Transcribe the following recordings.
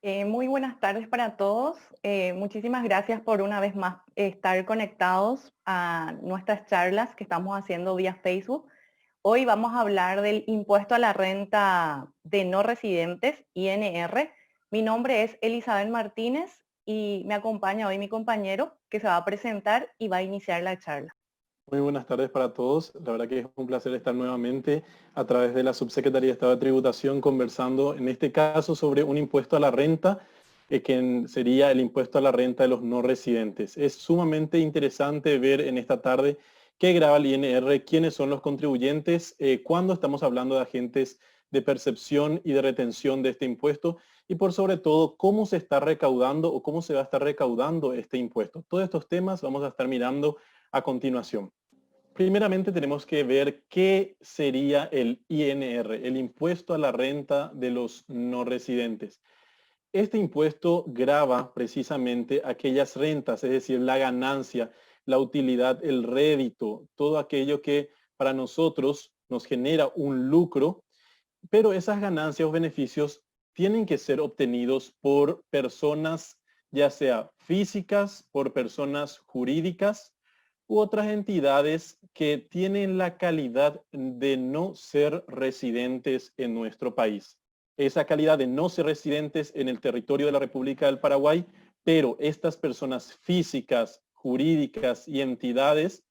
Muy buenas tardes para todos. Muchísimas gracias por una vez más estar conectados a nuestras charlas que estamos haciendo vía Facebook. Hoy vamos a hablar del impuesto a la renta de no residentes, INR. Mi nombre es Elizabeth Martínez y me acompaña hoy mi compañero que se va a presentar y va a iniciar la charla. Muy buenas tardes para todos. La verdad que es un placer estar nuevamente a través de la Subsecretaría de Estado de Tributación conversando en este caso sobre un impuesto a la renta, que sería el impuesto a la renta de los no residentes. Es sumamente interesante ver en esta tarde qué grava el INR, quiénes son los contribuyentes, cuándo estamos hablando de agentes de percepción y de retención de este impuesto y por sobre todo cómo se está recaudando o cómo se va a estar recaudando este impuesto. Todos estos temas vamos a estar mirando a continuación. Primeramente tenemos que ver qué sería el INR, el impuesto a la renta de los no residentes. Este impuesto grava precisamente aquellas rentas, es decir, la ganancia, la utilidad, el rédito, todo aquello que para nosotros nos genera un lucro, pero esas ganancias o beneficios tienen que ser obtenidos por personas, ya sea físicas, por personas jurídicas, u otras entidades que tienen la calidad de no ser residentes en nuestro país. Esa calidad de no ser residentes en el territorio de la República del Paraguay, pero estas personas físicas, jurídicas y entidades,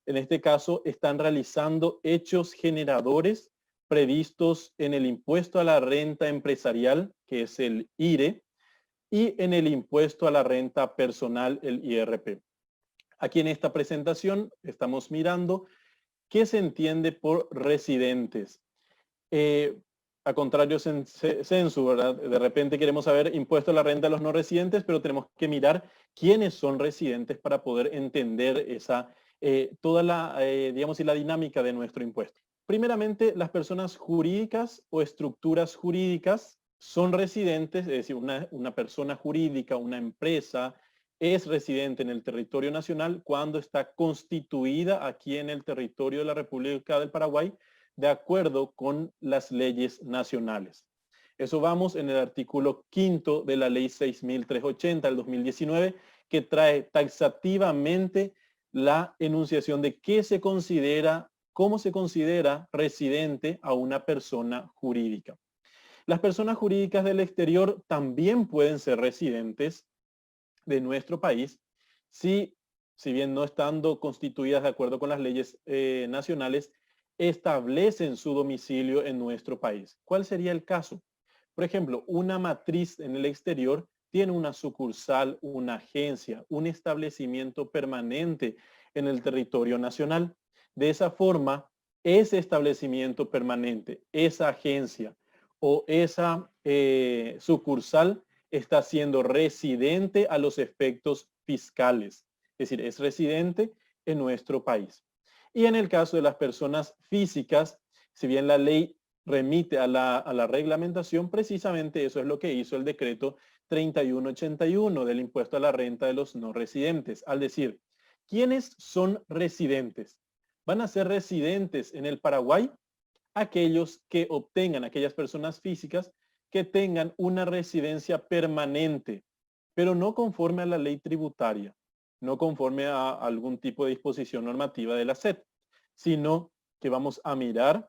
en este caso, están realizando hechos generadores previstos en el impuesto a la renta empresarial, que es el IRE, y en el impuesto a la renta personal, el IRP. Aquí en esta presentación estamos mirando qué se entiende por residentes. A contrario censo, ¿verdad? De repente queremos saber impuesto a la renta de los no residentes, pero tenemos que mirar quiénes son residentes para poder entender toda la, digamos, y la dinámica de nuestro impuesto. Primeramente, las personas jurídicas o estructuras jurídicas son residentes, es decir, una persona jurídica, una empresa, es residente en el territorio nacional cuando está constituida aquí en el territorio de la República del Paraguay de acuerdo con las leyes nacionales. Eso vamos en el artículo 5 de la ley 6.380 del 2019, que trae taxativamente la enunciación de qué se considera, cómo se considera residente a una persona jurídica. Las personas jurídicas del exterior también pueden ser residentes de nuestro país si bien no estando constituidas de acuerdo con las leyes nacionales, establecen su domicilio en nuestro país. ¿Cuál sería el caso? Por ejemplo, una matriz en el exterior tiene una sucursal, una agencia, un establecimiento permanente en el territorio nacional. De esa forma, ese establecimiento permanente, esa agencia o esa sucursal está siendo residente a los efectos fiscales. Es decir, es residente en nuestro país. Y en el caso de las personas físicas, si bien la ley remite a la reglamentación, precisamente eso es lo que hizo el decreto 3181 del impuesto a la renta de los no residentes. Al decir, ¿quiénes son residentes? Van a ser residentes en el Paraguay aquellos que obtengan, aquellas personas físicas que tengan una residencia permanente, pero no conforme a la ley tributaria, no conforme a algún tipo de disposición normativa de la SED, sino que vamos a mirar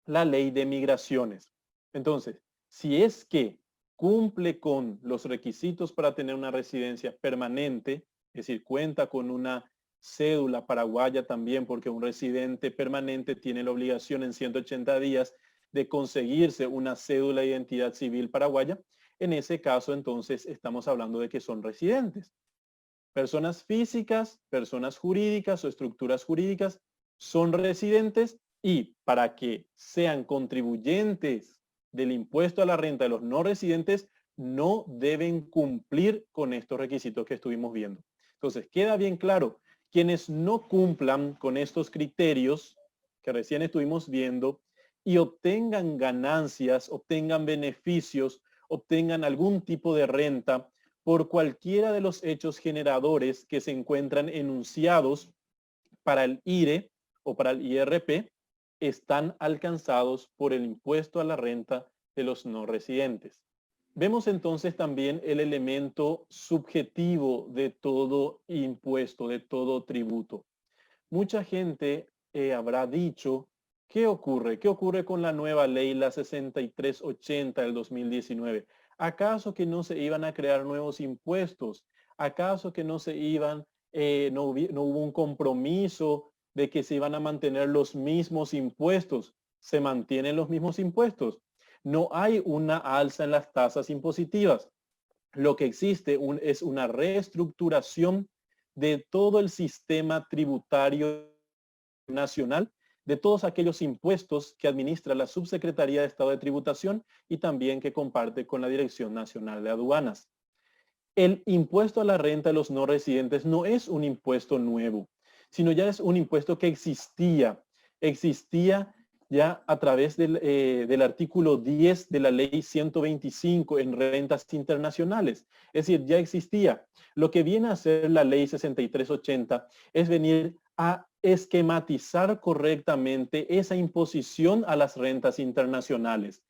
la ley de migraciones. Entonces, si es que cumple con los requisitos para tener una residencia permanente, es decir, cuenta con una cédula paraguaya también, porque un residente permanente tiene la obligación en 180 días de conseguirse una cédula de identidad civil paraguaya, en ese caso entonces estamos hablando de que son residentes. Personas físicas, personas jurídicas o estructuras jurídicas son residentes y para que sean contribuyentes del impuesto a la renta de los no residentes, no deben cumplir con estos requisitos que estuvimos viendo. Entonces, queda bien claro, quienes no cumplan con estos criterios que recién estuvimos viendo y obtengan ganancias, obtengan beneficios, obtengan algún tipo de renta por cualquiera de los hechos generadores que se encuentran enunciados para el IRE o para el IRP, están alcanzados por el impuesto a la renta de los no residentes. Vemos entonces también el elemento subjetivo de todo impuesto, de todo tributo. Mucha gente habrá dicho, ¿qué ocurre? ¿Qué ocurre con la nueva ley, la 6380 del 2019? ¿Acaso que no se iban a crear nuevos impuestos? ¿Acaso que no se iban, no hubo un compromiso de que se iban a mantener los mismos impuestos? ¿Se mantienen los mismos impuestos? No hay una alza en las tasas impositivas. Lo que existe es una reestructuración de todo el sistema tributario nacional, de todos aquellos impuestos que administra la Subsecretaría de Estado de Tributación y también que comparte con la Dirección Nacional de Aduanas. El impuesto a la renta de los no residentes no es un impuesto nuevo, sino ya es un impuesto que existía ya a través del artículo 10 de la ley 125 en rentas internacionales. Es decir, ya existía. Lo que viene a hacer la ley 6380 es venir a esquematizar correctamente esa imposición a las rentas internacionales,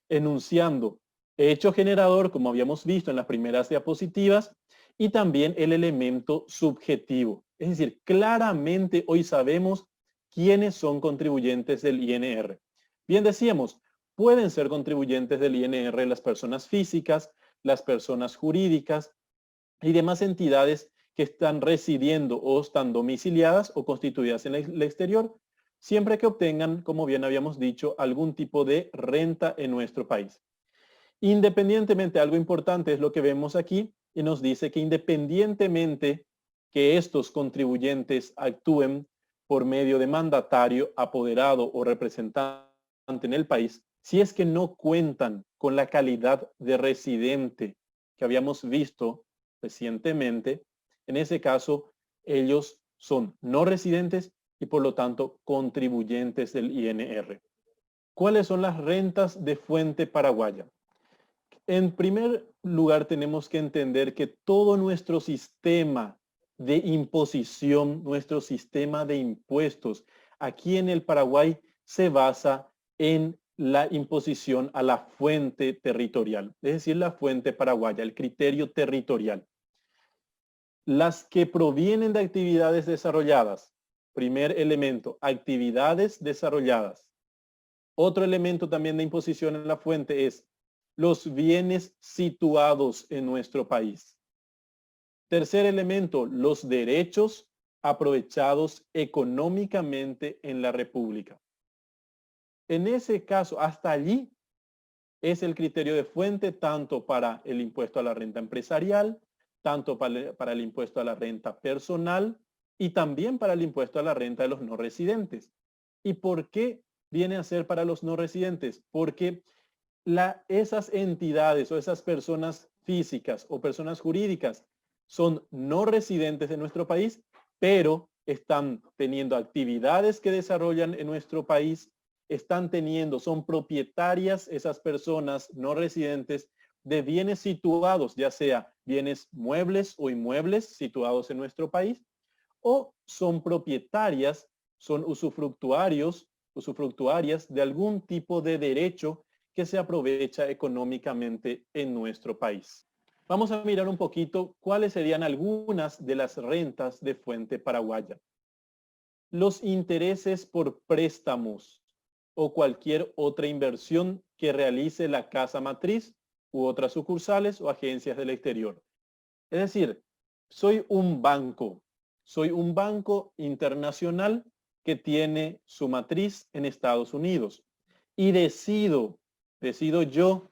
enunciando hecho generador, como habíamos visto en las primeras diapositivas, y también el elemento subjetivo. Es decir, claramente hoy sabemos quiénes son contribuyentes del INR. Bien decíamos, pueden ser contribuyentes del INR las personas físicas, las personas jurídicas y demás entidades que están residiendo o están domiciliadas o constituidas en el exterior, siempre que obtengan, como bien habíamos dicho, algún tipo de renta en nuestro país. Independientemente, algo importante es lo que vemos aquí y nos dice que independientemente que estos contribuyentes actúen por medio de mandatario, apoderado o representante en el país, si es que no cuentan con la calidad de residente que habíamos visto recientemente, en ese caso ellos son no residentes y por lo tanto contribuyentes del INR. ¿Cuáles son las rentas de fuente paraguaya? En primer lugar, tenemos que entender que todo nuestro sistema de imposición, nuestro sistema de impuestos aquí en el Paraguay se basa en la imposición a la fuente territorial, es decir, la fuente paraguaya, el criterio territorial. Las que provienen de actividades desarrolladas, primer elemento, actividades desarrolladas. Otro elemento también de imposición en la fuente es los bienes situados en nuestro país. Tercer elemento, los derechos aprovechados económicamente en la República. En ese caso, hasta allí es el criterio de fuente tanto para el impuesto a la renta empresarial, tanto para el impuesto a la renta personal y también para el impuesto a la renta de los no residentes. ¿Y por qué viene a ser para los no residentes? Porque esas entidades o esas personas físicas o personas jurídicas son no residentes de nuestro país, pero están teniendo actividades que desarrollan en nuestro país, son propietarias esas personas no residentes de bienes situados, ya sea bienes muebles o inmuebles situados en nuestro país, o son propietarias, son usufructuarias de algún tipo de derecho que se aprovecha económicamente en nuestro país. Vamos a mirar un poquito cuáles serían algunas de las rentas de fuente paraguaya. Los intereses por préstamos o cualquier otra inversión que realice la casa matriz u otras sucursales o agencias del exterior. Es decir, soy un banco internacional que tiene su matriz en Estados Unidos y decido yo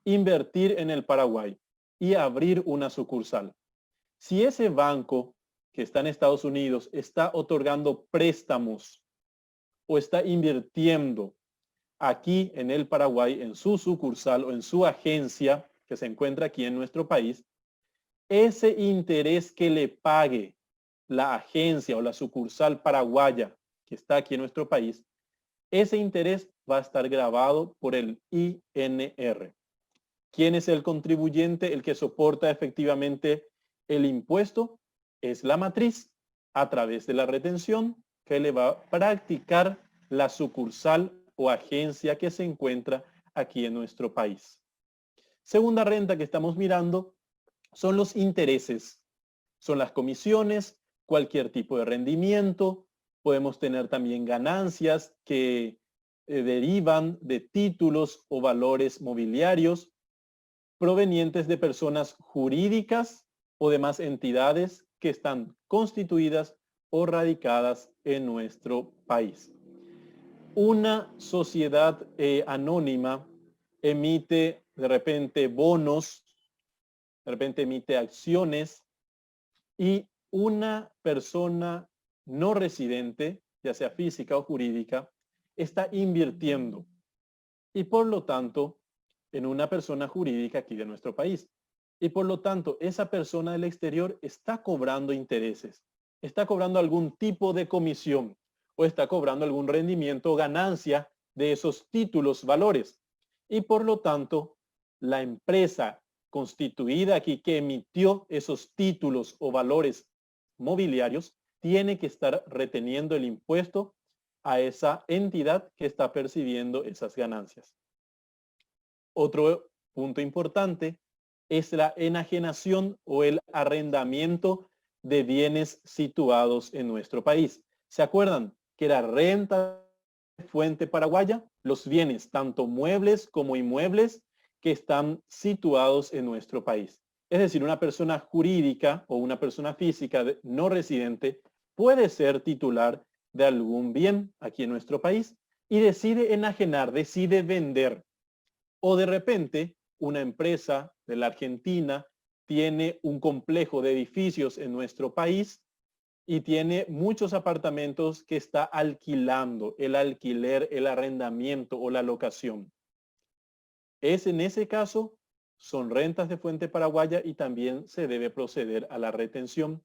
invertir en el Paraguay y abrir una sucursal. Si ese banco que está en Estados Unidos está otorgando préstamos o está invirtiendo aquí en el Paraguay, en su sucursal o en su agencia que se encuentra aquí en nuestro país, ese interés que le pague la agencia o la sucursal paraguaya que está aquí en nuestro país, ese interés va a estar grabado por el INR. ¿Quién es el contribuyente, el que soporta efectivamente el impuesto? Es la matriz a través de la retención que le va a practicar la sucursal o agencia que se encuentra aquí en nuestro país. Segunda renta que estamos mirando son los intereses, son las comisiones, cualquier tipo de rendimiento. Podemos tener también ganancias que derivan de títulos o valores mobiliarios provenientes de personas jurídicas o demás entidades que están constituidas o radicadas en nuestro país. Una sociedad anónima emite de repente bonos, de repente emite acciones, y una persona no residente, ya sea física o jurídica, está invirtiendo y por lo tanto en una persona jurídica aquí de nuestro país. Y por lo tanto, esa persona del exterior está cobrando intereses, está cobrando algún tipo de comisión o está cobrando algún rendimiento o ganancia de esos títulos, valores. Y por lo tanto, la empresa constituida aquí que emitió esos títulos o valores mobiliarios tiene que estar reteniendo el impuesto a esa entidad que está percibiendo esas ganancias. Otro punto importante es la enajenación o el arrendamiento de bienes situados en nuestro país. ¿Se acuerdan que era renta de fuente paraguaya? Los bienes, tanto muebles como inmuebles, que están situados en nuestro país. Es decir, una persona jurídica o una persona física no residente puede ser titular de algún bien aquí en nuestro país y decide enajenar, decide vender. O de repente, una empresa de la Argentina tiene un complejo de edificios en nuestro país y tiene muchos apartamentos que está alquilando, el alquiler, el arrendamiento o la locación. En ese caso, son rentas de fuente paraguaya y también se debe proceder a la retención.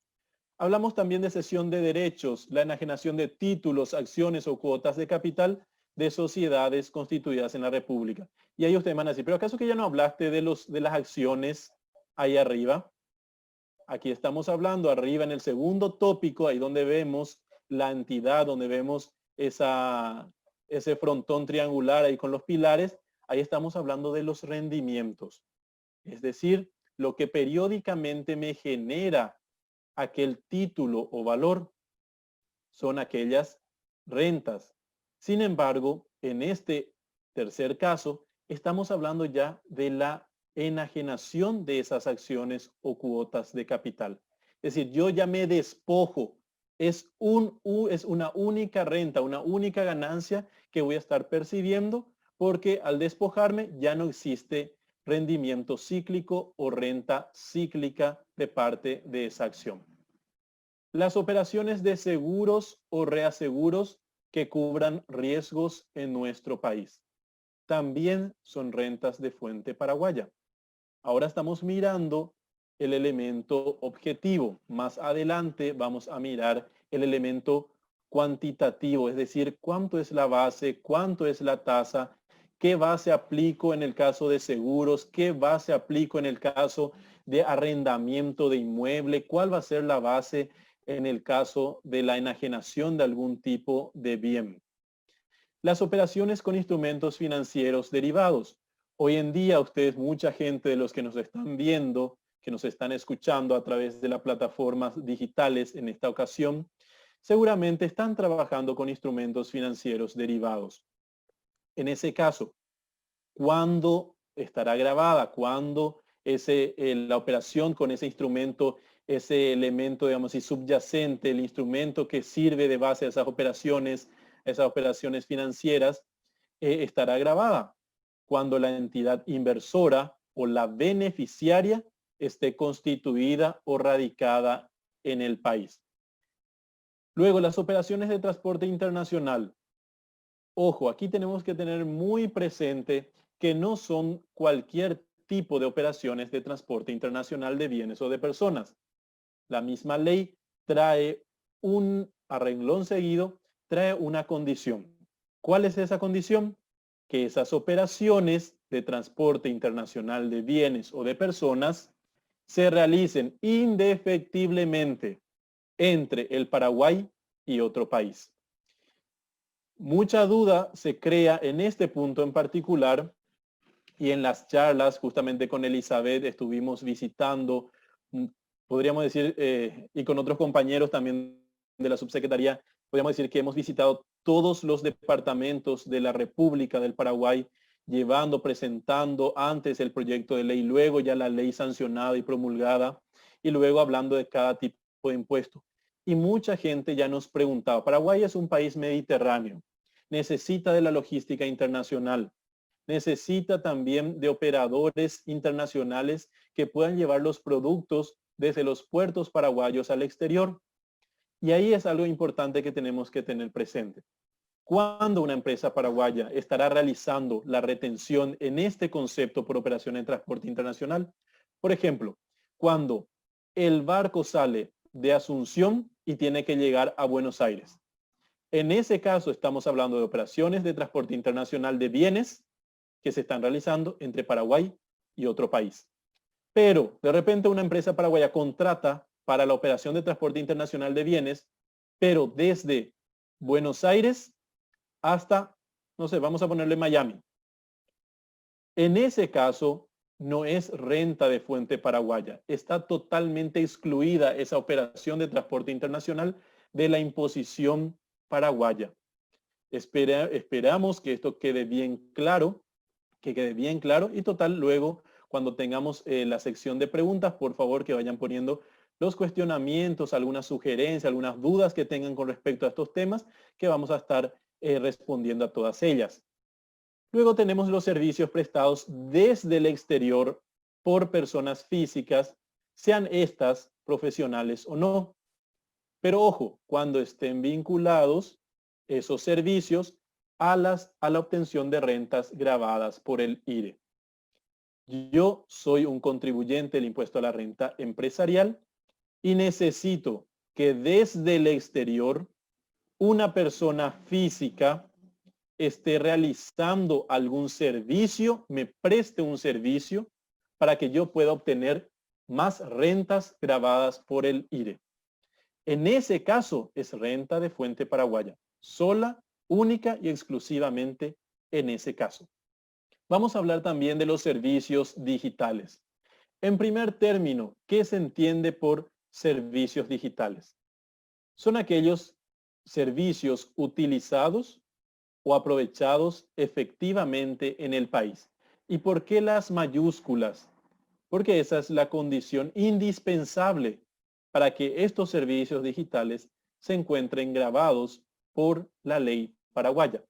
Hablamos también de cesión de derechos, la enajenación de títulos, acciones o cuotas de capital de sociedades constituidas en la República. Y ahí ustedes van a decir, pero ¿acaso que ya no hablaste de las acciones ahí arriba? Aquí estamos hablando arriba en el segundo tópico, ahí donde vemos la entidad, donde vemos ese frontón triangular ahí con los pilares, ahí estamos hablando de los rendimientos. Es decir, lo que periódicamente me genera aquel título o valor son aquellas rentas. Sin embargo, en este tercer caso, estamos hablando ya de la enajenación de esas acciones o cuotas de capital. Es decir, yo ya me despojo. Es una única renta, una única ganancia que voy a estar percibiendo porque al despojarme ya no existe rendimiento cíclico o renta cíclica de parte de esa acción. Las operaciones de seguros o reaseguros que cubran riesgos en nuestro país también son rentas de fuente paraguaya. Ahora estamos mirando el elemento objetivo. Más adelante vamos a mirar el elemento cuantitativo, es decir, cuánto es la base, cuánto es la tasa, qué base aplico en el caso de seguros, qué base aplico en el caso de arrendamiento de inmueble, cuál va a ser la base en el caso de la enajenación de algún tipo de bien. Las operaciones con instrumentos financieros derivados. Hoy en día ustedes, mucha gente de los que nos están viendo, que nos están escuchando a través de las plataformas digitales en esta ocasión, seguramente están trabajando con instrumentos financieros derivados. En ese caso, ¿cuándo estará grabada? ¿Cuándo la operación con ese instrumento, ese elemento, digamos, y subyacente, el instrumento que sirve de base a esas operaciones financieras, estará grabada? Cuando la entidad inversora o la beneficiaria esté constituida o radicada en el país. Luego, las operaciones de transporte internacional. Ojo, aquí tenemos que tener muy presente que no son cualquier tipo de operaciones de transporte internacional de bienes o de personas. La misma ley trae a renglón seguido, trae una condición. ¿Cuál es esa condición? Que esas operaciones de transporte internacional de bienes o de personas se realicen indefectiblemente entre el Paraguay y otro país. Mucha duda se crea en este punto en particular Y en las charlas, justamente con Elizabeth, estuvimos visitando, mm, podríamos decir, y con otros compañeros también de la subsecretaría, podríamos decir que hemos visitado todos los departamentos de la República del Paraguay, llevando, presentando antes el proyecto de ley, luego ya la ley sancionada y promulgada, y luego hablando de cada tipo de impuesto. Y mucha gente ya nos preguntaba, Paraguay es un país mediterráneo, necesita de la logística internacional, necesita también de operadores internacionales que puedan llevar los productos desde los puertos paraguayos al exterior. Y ahí es algo importante que tenemos que tener presente. Cuando una empresa paraguaya estará realizando la retención en este concepto por operación en transporte internacional, por ejemplo, cuando el barco sale de Asunción y tiene que llegar a Buenos Aires. En ese caso estamos hablando de operaciones de transporte internacional de bienes que se están realizando entre Paraguay y otro país. Pero de repente una empresa paraguaya contrata para la operación de transporte internacional de bienes, pero desde Buenos Aires hasta, no sé, vamos a ponerle Miami. En ese caso, no es renta de fuente paraguaya. Está totalmente excluida esa operación de transporte internacional de la imposición paraguaya. Esperamos que esto quede bien claro, y total, luego cuando tengamos la sección de preguntas, por favor que vayan poniendo los cuestionamientos, algunas sugerencias, algunas dudas que tengan con respecto a estos temas, que vamos a estar respondiendo a todas ellas. Luego tenemos los servicios prestados desde el exterior por personas físicas, sean estas profesionales o no. Pero ojo, cuando estén vinculados esos servicios a la obtención de rentas gravadas por el IRE. Yo soy un contribuyente del impuesto a la renta empresarial y necesito que desde el exterior una persona física esté realizando algún servicio, me preste un servicio para que yo pueda obtener más rentas gravadas por el IRE. En ese caso es renta de fuente paraguaya, sola, única y exclusivamente en ese caso. Vamos a hablar también de los servicios digitales. En primer término, ¿qué se entiende por servicios digitales? Son aquellos servicios utilizados o aprovechados efectivamente en el país. ¿Y por qué las mayúsculas? Porque esa es la condición indispensable para que estos servicios digitales se encuentren grabados por la ley paraguaya.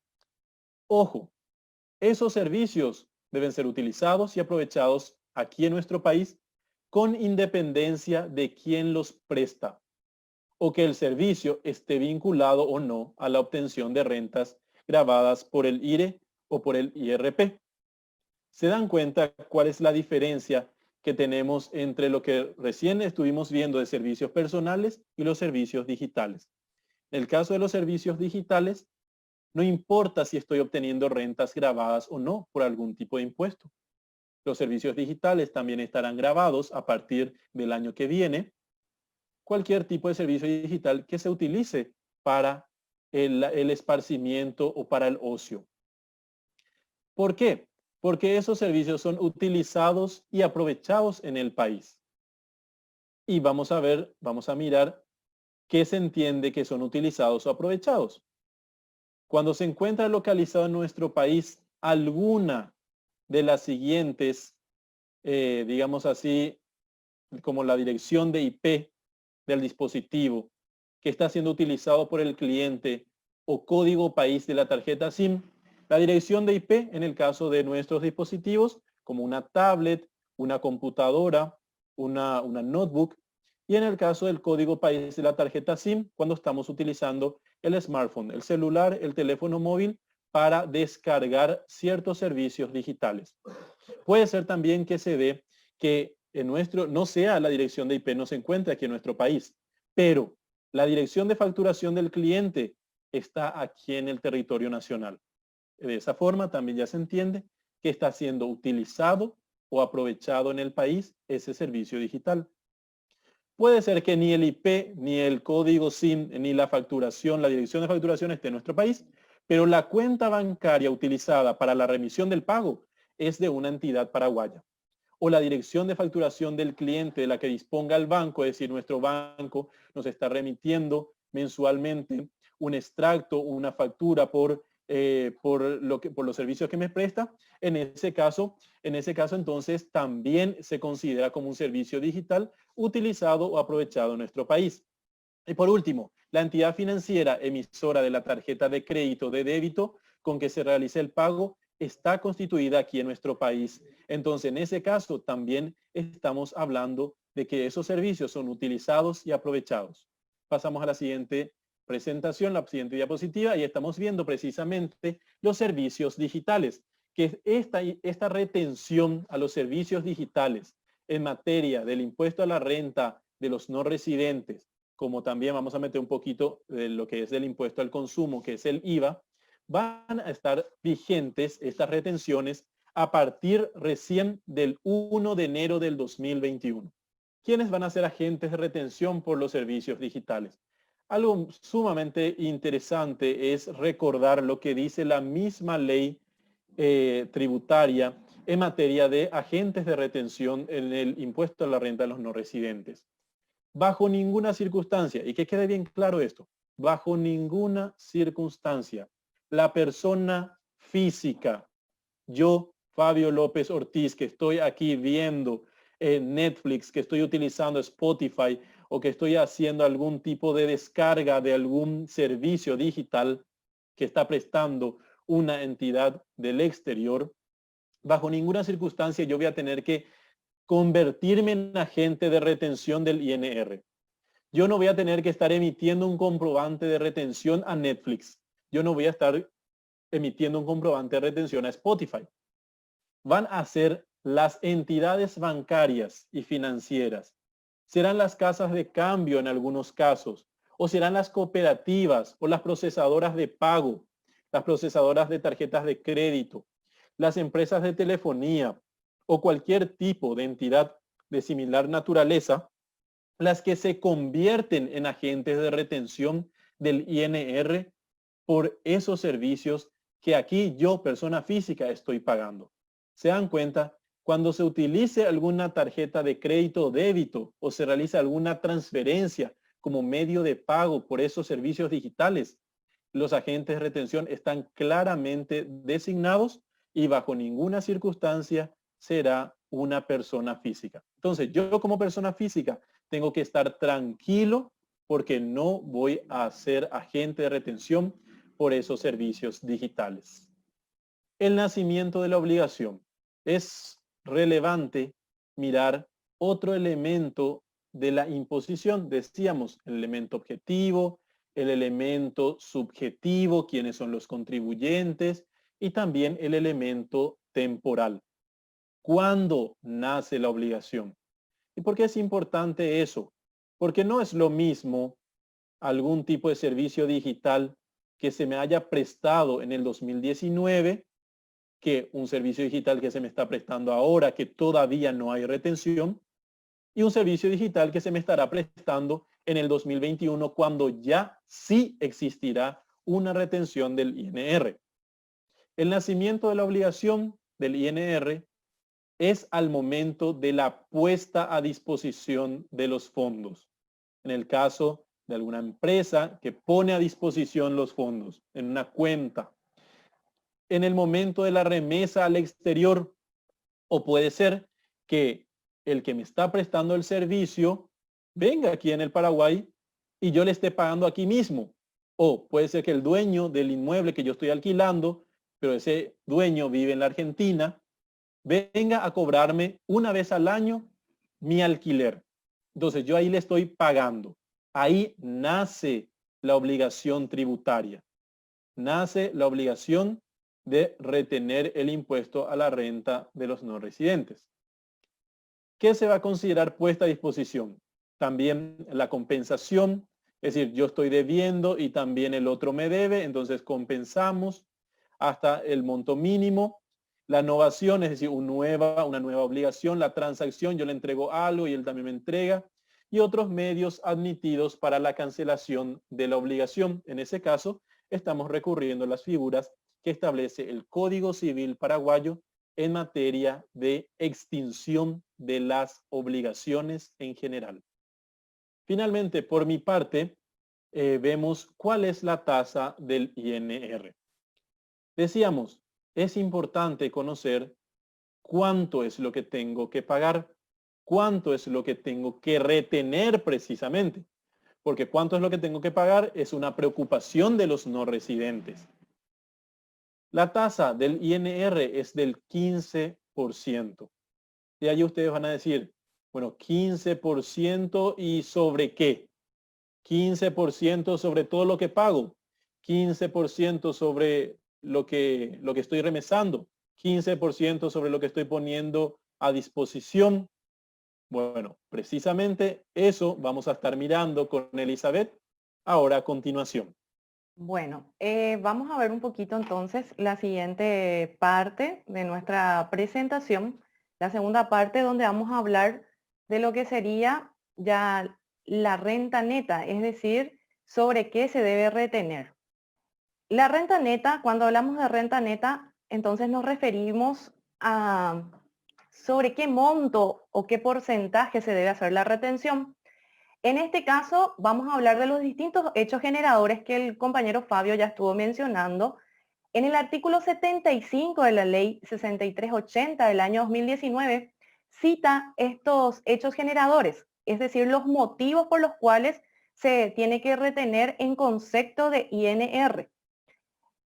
Ojo, esos servicios deben ser utilizados y aprovechados aquí en nuestro país con independencia de quién los presta o que el servicio esté vinculado o no a la obtención de rentas gravadas por el IRE o por el IRP. ¿Se dan cuenta cuál es la diferencia que tenemos entre lo que recién estuvimos viendo de servicios personales y los servicios digitales? En el caso de los servicios digitales, no importa si estoy obteniendo rentas gravadas o no por algún tipo de impuesto. Los servicios digitales también estarán grabados a partir del año que viene. Cualquier tipo de servicio digital que se utilice para el esparcimiento o para el ocio. ¿Por qué? Porque esos servicios son utilizados y aprovechados en el país. Y vamos a ver, vamos a mirar qué se entiende que son utilizados o aprovechados. Cuando se encuentra localizado en nuestro país alguna de las siguientes, digamos así, como la dirección de IP del dispositivo que está siendo utilizado por el cliente o código país de la tarjeta SIM, la dirección de IP en el caso de nuestros dispositivos, como una tablet, una computadora, una notebook, y en el caso del código país de la tarjeta SIM, cuando estamos utilizando el smartphone, el celular, el teléfono móvil, para descargar ciertos servicios digitales. Puede ser también que se dé que en no sea la dirección de IP, no se encuentre aquí en nuestro país, pero la dirección de facturación del cliente está aquí en el territorio nacional. De esa forma también ya se entiende que está siendo utilizado o aprovechado en el país ese servicio digital. Puede ser que ni el IP, ni el código SIM, ni la facturación, la dirección de facturación esté en nuestro país, pero la cuenta bancaria utilizada para la remisión del pago es de una entidad paraguaya. O la dirección de facturación del cliente de la que disponga el banco, es decir, nuestro banco nos está remitiendo mensualmente un extracto, una factura por los servicios que me presta. En ese caso entonces también se considera como un servicio digital utilizado o aprovechado en nuestro país. Y por último, la entidad financiera emisora de la tarjeta de crédito o de débito con que se realice el pago está constituida aquí en nuestro país. Entonces, en ese caso también estamos hablando de que esos servicios son utilizados y aprovechados. Pasamos a la siguiente presentación, la siguiente diapositiva, y estamos viendo precisamente los servicios digitales, que es esta retención a los servicios digitales en materia del impuesto a la renta de los no residentes, como también vamos a meter un poquito de lo que es el impuesto al consumo, que es el IVA, van a estar vigentes estas retenciones a partir recién del 1 de enero del 2021. ¿Quiénes van a ser agentes de retención por los servicios digitales? Algo sumamente interesante es recordar lo que dice la misma ley tributaria en materia de agentes de retención en el impuesto a la renta de los no residentes. Bajo ninguna circunstancia, y que quede bien claro esto, bajo ninguna circunstancia, la persona física, yo, Fabio López Ortiz, que estoy aquí viendo Netflix, que estoy utilizando Spotify o que estoy haciendo algún tipo de descarga de algún servicio digital que está prestando una entidad del exterior, bajo ninguna circunstancia yo voy a tener que convertirme en agente de retención del INR. Yo no voy a tener que estar emitiendo un comprobante de retención a Netflix. Yo no voy a estar emitiendo un comprobante de retención a Spotify. Van a ser las entidades bancarias y financieras. Serán las casas de cambio en algunos casos, o serán las cooperativas o las procesadoras de pago, las procesadoras de tarjetas de crédito, las empresas de telefonía o cualquier tipo de entidad de similar naturaleza, las que se convierten en agentes de retención del INR por esos servicios que aquí yo, persona física, estoy pagando. ¿Se dan cuenta? Cuando se utilice alguna tarjeta de crédito o débito o se realiza alguna transferencia como medio de pago por esos servicios digitales, los agentes de retención están claramente designados y bajo ninguna circunstancia será una persona física. Entonces, yo como persona física tengo que estar tranquilo porque no voy a ser agente de retención por esos servicios digitales. El nacimiento de la obligación. Es relevante mirar otro elemento de la imposición. Decíamos, el elemento objetivo, el elemento subjetivo, quiénes son los contribuyentes, y también el elemento temporal. ¿Cuándo nace la obligación? ¿Y por qué es importante eso? Porque no es lo mismo algún tipo de servicio digital que se me haya prestado en el 2019 que un servicio digital que se me está prestando ahora, que todavía no hay retención, y un servicio digital que se me estará prestando en el 2021 cuando ya sí existirá una retención del INR. El nacimiento de la obligación del INR es al momento de la puesta a disposición de los fondos. En el caso de alguna empresa que pone a disposición los fondos en una cuenta, en el momento de la remesa al exterior, o puede ser que el que me está prestando el servicio venga aquí en el Paraguay y yo le esté pagando aquí mismo. O puede ser que el dueño del inmueble que yo estoy alquilando, pero ese dueño vive en la Argentina, venga a cobrarme una vez al año mi alquiler. Entonces yo ahí le estoy pagando. Ahí nace la obligación tributaria. Nace la obligación de retener el impuesto a la renta de los no residentes. ¿Qué se va a considerar puesta a disposición? También la compensación, es decir, yo estoy debiendo y también el otro me debe, entonces compensamos hasta el monto mínimo. La novación, es decir, una nueva obligación, la transacción, yo le entrego algo y él también me entrega, y otros medios admitidos para la cancelación de la obligación. En ese caso, estamos recurriendo a las figuras que establece el Código Civil paraguayo en materia de extinción de las obligaciones en general. Finalmente, por mi parte, vemos cuál es la tasa del INR. Decíamos, es importante conocer cuánto es lo que tengo que pagar, cuánto es lo que tengo que retener precisamente, porque cuánto es lo que tengo que pagar es una preocupación de los no residentes. La tasa del INR es del 15%. Y ahí ustedes van a decir, bueno, 15% y sobre qué? 15% sobre todo lo que pago, 15% sobre lo que estoy remesando, 15% sobre lo que estoy poniendo a disposición. Bueno, precisamente eso vamos a estar mirando con Elizabeth ahora a continuación. Bueno, vamos a ver un poquito entonces la siguiente parte de nuestra presentación, la segunda parte donde vamos a hablar de lo que sería ya la renta neta, es decir, sobre qué se debe retener. La renta neta, cuando hablamos de renta neta, entonces nos referimos a sobre qué monto o qué porcentaje se debe hacer la retención. En este caso, vamos a hablar de los distintos hechos generadores que el compañero Fabio ya estuvo mencionando. En el artículo 75 de la ley 6380 del año 2019, cita estos hechos generadores, es decir, los motivos por los cuales se tiene que retener en concepto de INR.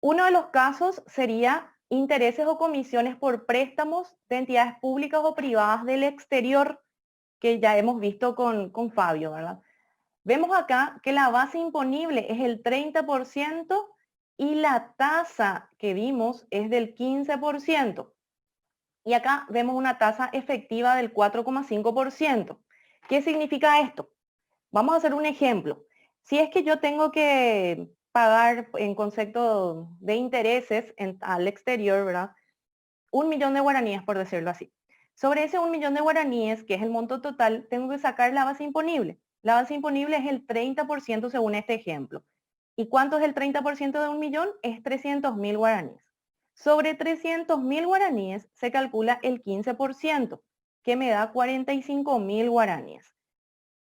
Uno de los casos sería intereses o comisiones por préstamos de entidades públicas o privadas del exterior, que ya hemos visto con Fabio, ¿verdad? Vemos acá que la base imponible es el 30% y la tasa que vimos es del 15%. Y acá vemos una tasa efectiva del 4,5%. ¿Qué significa esto? Vamos a hacer un ejemplo. Si es que yo tengo que pagar en concepto de intereses al exterior, ¿verdad? 1 millón de guaraníes, por decirlo así. Sobre ese 1 millón de guaraníes, que es el monto total, tengo que sacar la base imponible. La base imponible es el 30% según este ejemplo. ¿Y cuánto es el 30% de 1 millón? Es 300.000 guaraníes. Sobre 300.000 guaraníes se calcula el 15%, que me da 45.000 guaraníes.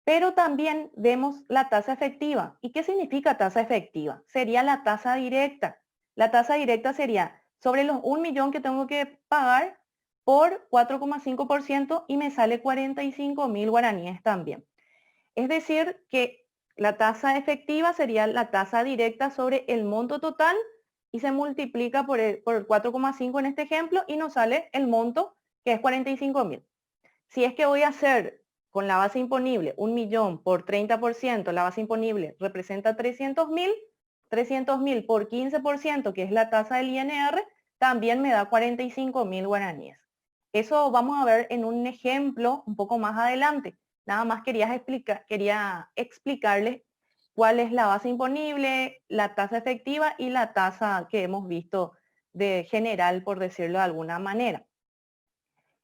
Pero también vemos la tasa efectiva. ¿Y qué significa tasa efectiva? Sería la tasa directa. La tasa directa sería sobre los 1 millón que tengo que pagar por 4,5% y me sale 45.000 guaraníes también. Es decir, que la tasa efectiva sería la tasa directa sobre el monto total y se multiplica por el 4,5 en este ejemplo y nos sale el monto que es 45.000. Si es que voy a hacer con la base imponible 1 millón por 30%, la base imponible representa 300.000, 300.000 por 15%, que es la tasa del INR, también me da 45.000 guaraníes. Eso vamos a ver en un ejemplo un poco más adelante. Nada más quería explicarles cuál es la base imponible, la tasa efectiva y la tasa que hemos visto de general, por decirlo de alguna manera.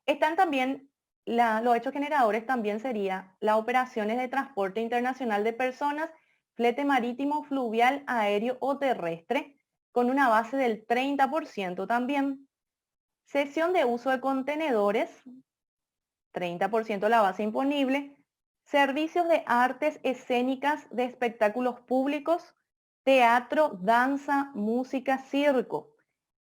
Están también los hechos generadores, también sería las operaciones de transporte internacional de personas, flete marítimo, fluvial, aéreo o terrestre, con una base del 30% también. Cesión de uso de contenedores, 30% la base imponible. Servicios de artes escénicas de espectáculos públicos, teatro, danza, música, circo.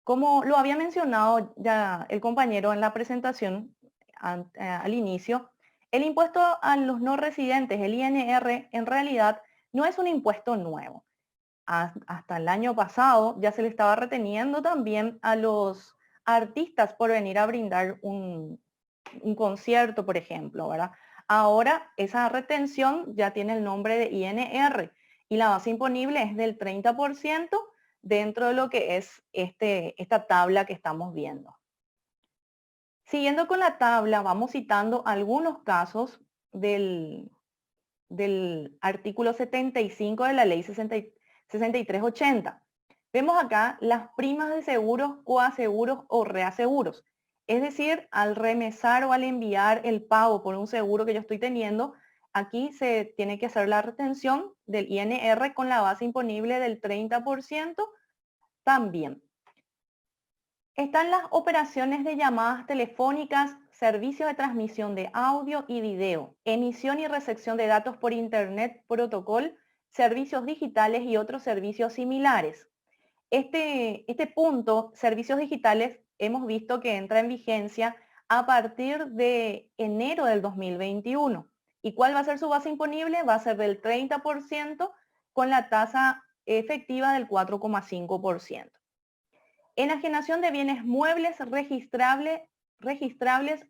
Como lo había mencionado ya el compañero en la presentación al inicio, el impuesto a los no residentes, el INR, en realidad no es un impuesto nuevo. Hasta el año pasado ya se le estaba reteniendo también a los artistas por venir a brindar un concierto, por ejemplo, ¿verdad? Ahora esa retención ya tiene el nombre de INR y la base imponible es del 30% dentro de lo que es esta tabla que estamos viendo. Siguiendo con la tabla, vamos citando algunos casos del artículo 75 de la ley 6380. Vemos acá las primas de seguros, coaseguros o reaseguros. Es decir, al remesar o al enviar el pago por un seguro que yo estoy teniendo, aquí se tiene que hacer la retención del INR con la base imponible del 30% también. Están las operaciones de llamadas telefónicas, servicios de transmisión de audio y video, emisión y recepción de datos por Internet Protocol, servicios digitales y otros servicios similares. Este punto, servicios digitales, hemos visto que entra en vigencia a partir de enero del 2021. ¿Y cuál va a ser su base imponible? Va a ser del 30% con la tasa efectiva del 4,5%. Enajenación de bienes muebles registrables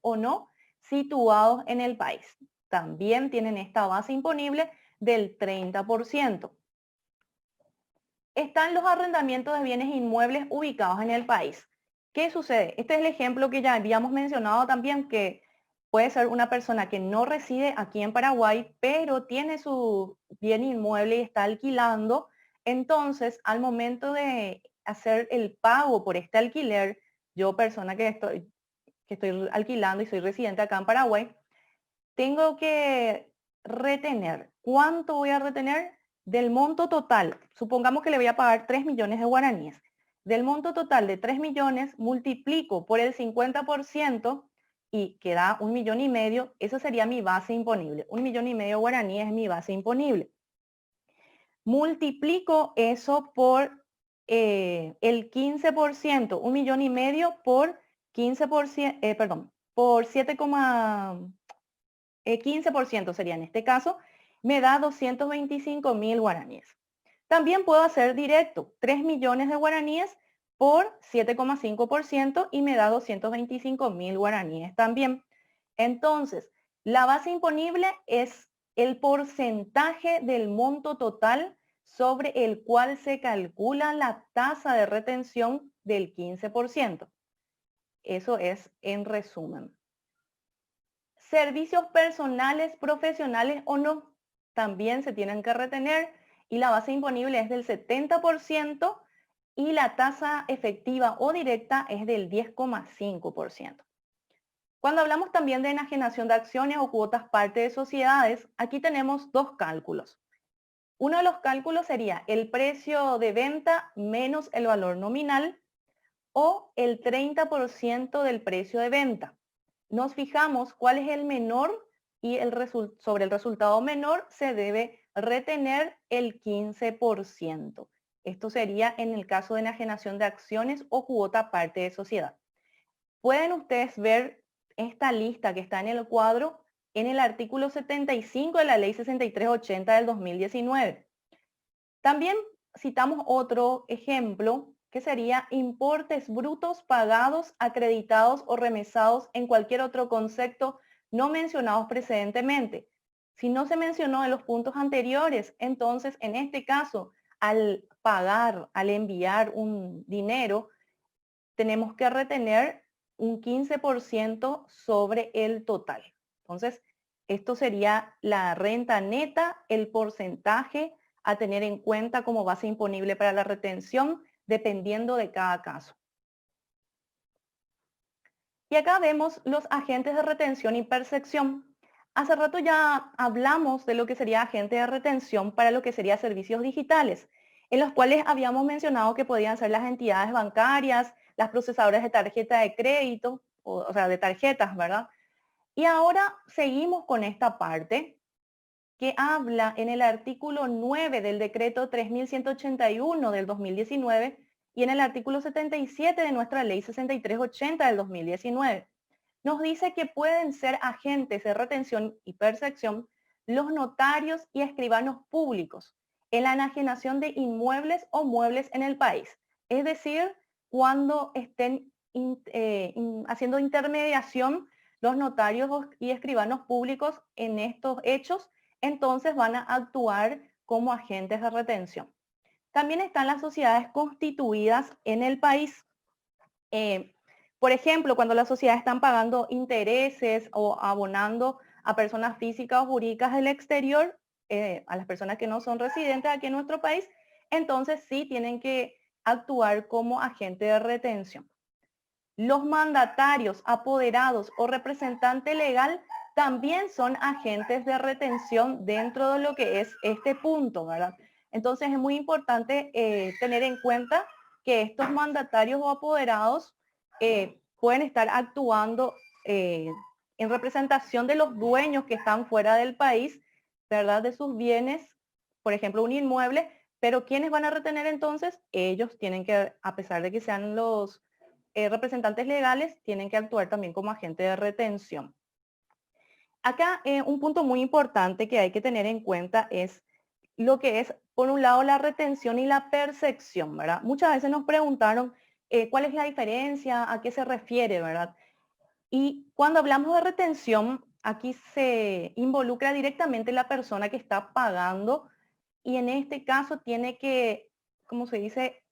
o no situados en el país. También tienen esta base imponible del 30%. Están los arrendamientos de bienes inmuebles ubicados en el país. ¿Qué sucede? Este es el ejemplo que ya habíamos mencionado también, que puede ser una persona que no reside aquí en Paraguay, pero tiene su bien inmueble y está alquilando. Entonces, al momento de hacer el pago por este alquiler, yo persona que estoy alquilando y soy residente acá en Paraguay, tengo que retener. ¿Cuánto voy a retener? Del monto total. Supongamos que le voy a pagar 3 millones de guaraníes. Del monto total de 3 millones, multiplico por el 50% y queda 1,5 millones. Esa sería mi base imponible. 1,5 millones de guaraníes es mi base imponible. Multiplico eso por el 15%, 1,5 millones por 15%, por 15% sería en este caso, me da 225.000 guaraníes. También puedo hacer directo, 3 millones de guaraníes por 7,5% y me da 225.000 guaraníes también. Entonces, la base imponible es el porcentaje del monto total sobre el cual se calcula la tasa de retención del 15%. Eso es en resumen. Servicios personales, profesionales o no, también se tienen que retener y la base imponible es del 70% y la tasa efectiva o directa es del 10,5%. Cuando hablamos también de enajenación de acciones o cuotas parte de sociedades, aquí tenemos dos cálculos. Uno de los cálculos sería el precio de venta menos el valor nominal o el 30% del precio de venta. Nos fijamos cuál es el menor y sobre el resultado menor se debe retener el 15%. Esto sería en el caso de enajenación de acciones o cuota parte de sociedad. Pueden ustedes ver esta lista que está en el cuadro en el artículo 75 de la Ley 6380 del 2019. También citamos otro ejemplo que sería importes brutos pagados, acreditados o remesados en cualquier otro concepto no mencionados precedentemente. Si no se mencionó en los puntos anteriores, entonces en este caso, al pagar, al enviar un dinero, tenemos que retener un 15% sobre el total. Entonces, esto sería la renta neta, el porcentaje a tener en cuenta como base imponible para la retención, dependiendo de cada caso. Y acá vemos los agentes de retención y percepción. Hace rato ya hablamos de lo que sería agente de retención para lo que sería servicios digitales, en los cuales habíamos mencionado que podían ser las entidades bancarias, las procesadoras de tarjeta de crédito, o sea, de tarjetas, ¿verdad? Y ahora seguimos con esta parte que habla en el artículo 9 del decreto 3181 del 2019 y en el artículo 77 de nuestra ley 6380 del 2019. Nos dice que pueden ser agentes de retención y percepción los notarios y escribanos públicos en la enajenación de inmuebles o muebles en el país. Es decir, cuando estén haciendo intermediación los notarios y escribanos públicos en estos hechos, entonces van a actuar como agentes de retención. También están las sociedades constituidas en el país. Por ejemplo, cuando las sociedades están pagando intereses o abonando a personas físicas o jurídicas del exterior, a las personas que no son residentes aquí en nuestro país, entonces sí tienen que actuar como agente de retención. Los mandatarios, apoderados o representante legal también son agentes de retención dentro de lo que es este punto, ¿verdad? Entonces es muy importante tener en cuenta que estos mandatarios o apoderados pueden estar actuando en representación de los dueños que están fuera del país, ¿verdad? De sus bienes, por ejemplo, un inmueble, pero ¿quiénes van a retener entonces? Ellos tienen que, a pesar de que sean los representantes legales, tienen que actuar también como agente de retención. Acá un punto muy importante que hay que tener en cuenta es lo que es, por un lado, la retención y la percepción, ¿verdad? Muchas veces nos preguntaron cuál es la diferencia, a qué se refiere, ¿verdad? Y cuando hablamos de retención, aquí se involucra directamente la persona que está pagando y en este caso tiene que, ¿cómo se dice?,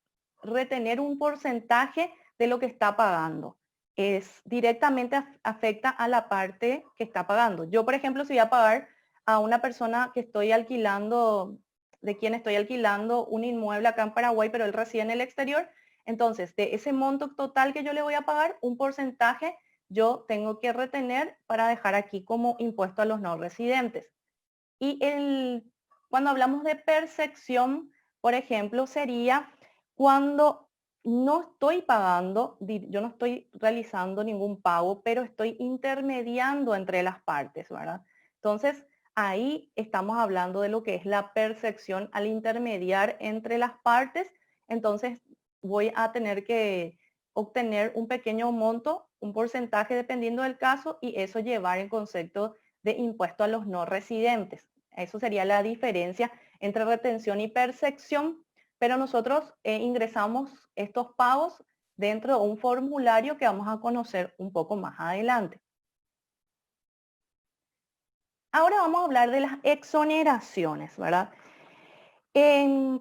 retener un porcentaje de lo que está pagando. Es directamente afecta a la parte que está pagando. Yo, por ejemplo, si voy a pagar a una persona que estoy alquilando, de quien estoy alquilando un inmueble acá en Paraguay, pero él reside en el exterior, entonces de ese monto total que yo le voy a pagar, un porcentaje yo tengo que retener para dejar aquí como impuesto a los no residentes. Y cuando hablamos de percepción, por ejemplo, sería cuando no estoy pagando, yo no estoy realizando ningún pago, pero estoy intermediando entre las partes, ¿verdad? Entonces, ahí estamos hablando de lo que es la percepción al intermediar entre las partes. Entonces, voy a tener que obtener un pequeño monto, un porcentaje dependiendo del caso, y eso llevar en concepto de impuesto a los no residentes. Eso sería la diferencia entre retención y percepción, pero nosotros ingresamos estos pagos dentro de un formulario que vamos a conocer un poco más adelante. Ahora vamos a hablar de las exoneraciones, ¿verdad?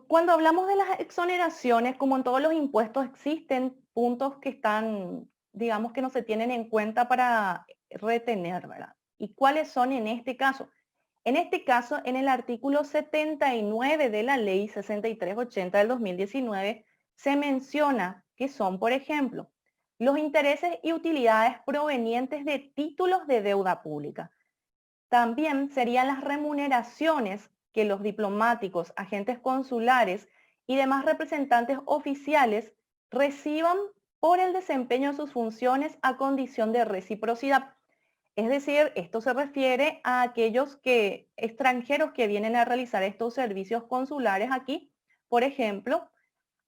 Cuando hablamos de las exoneraciones, como en todos los impuestos, existen puntos que están, digamos, que no se tienen en cuenta para retener, ¿verdad? ¿Y cuáles son en este caso? En este caso, en el artículo 79 de la ley 6380 del 2019, se menciona que son, por ejemplo, los intereses y utilidades provenientes de títulos de deuda pública. También serían las remuneraciones que los diplomáticos, agentes consulares y demás representantes oficiales reciban por el desempeño de sus funciones a condición de reciprocidad. Es decir, esto se refiere a aquellos extranjeros que vienen a realizar estos servicios consulares aquí. Por ejemplo,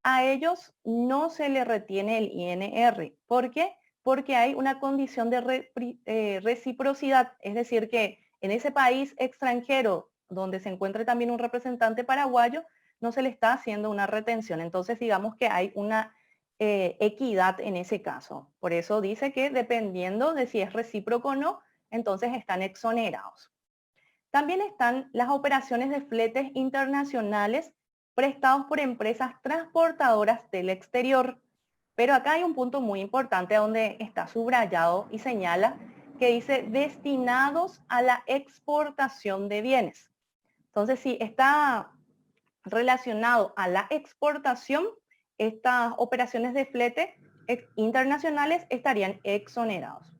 a ellos no se les retiene el INR. ¿Por qué? Porque hay una condición de reciprocidad. Es decir, que en ese país extranjero donde se encuentre también un representante paraguayo, no se le está haciendo una retención. Entonces, digamos que hay una equidad en ese caso. Por eso dice que dependiendo de si es recíproco o no, entonces están exonerados. También están las operaciones de fletes internacionales prestados por empresas transportadoras del exterior. Pero acá hay un punto muy importante donde está subrayado y señala que dice destinados a la exportación de bienes. Entonces, si está relacionado a la exportación, estas operaciones de flete internacionales estarían exonerados.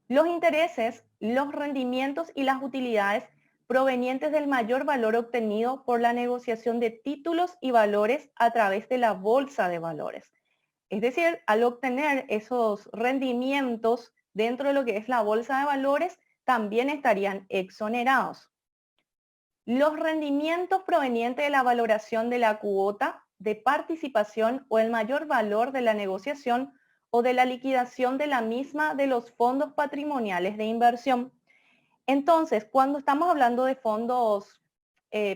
Los intereses, los rendimientos y las utilidades provenientes del mayor valor obtenido por la negociación de títulos y valores a través de la bolsa de valores. Es decir, al obtener esos rendimientos dentro de lo que es la bolsa de valores, también estarían exonerados. Los rendimientos provenientes de la valoración de la cuota de participación o el mayor valor de la negociación o de la liquidación de la misma de los fondos patrimoniales de inversión. Entonces, cuando estamos hablando de fondos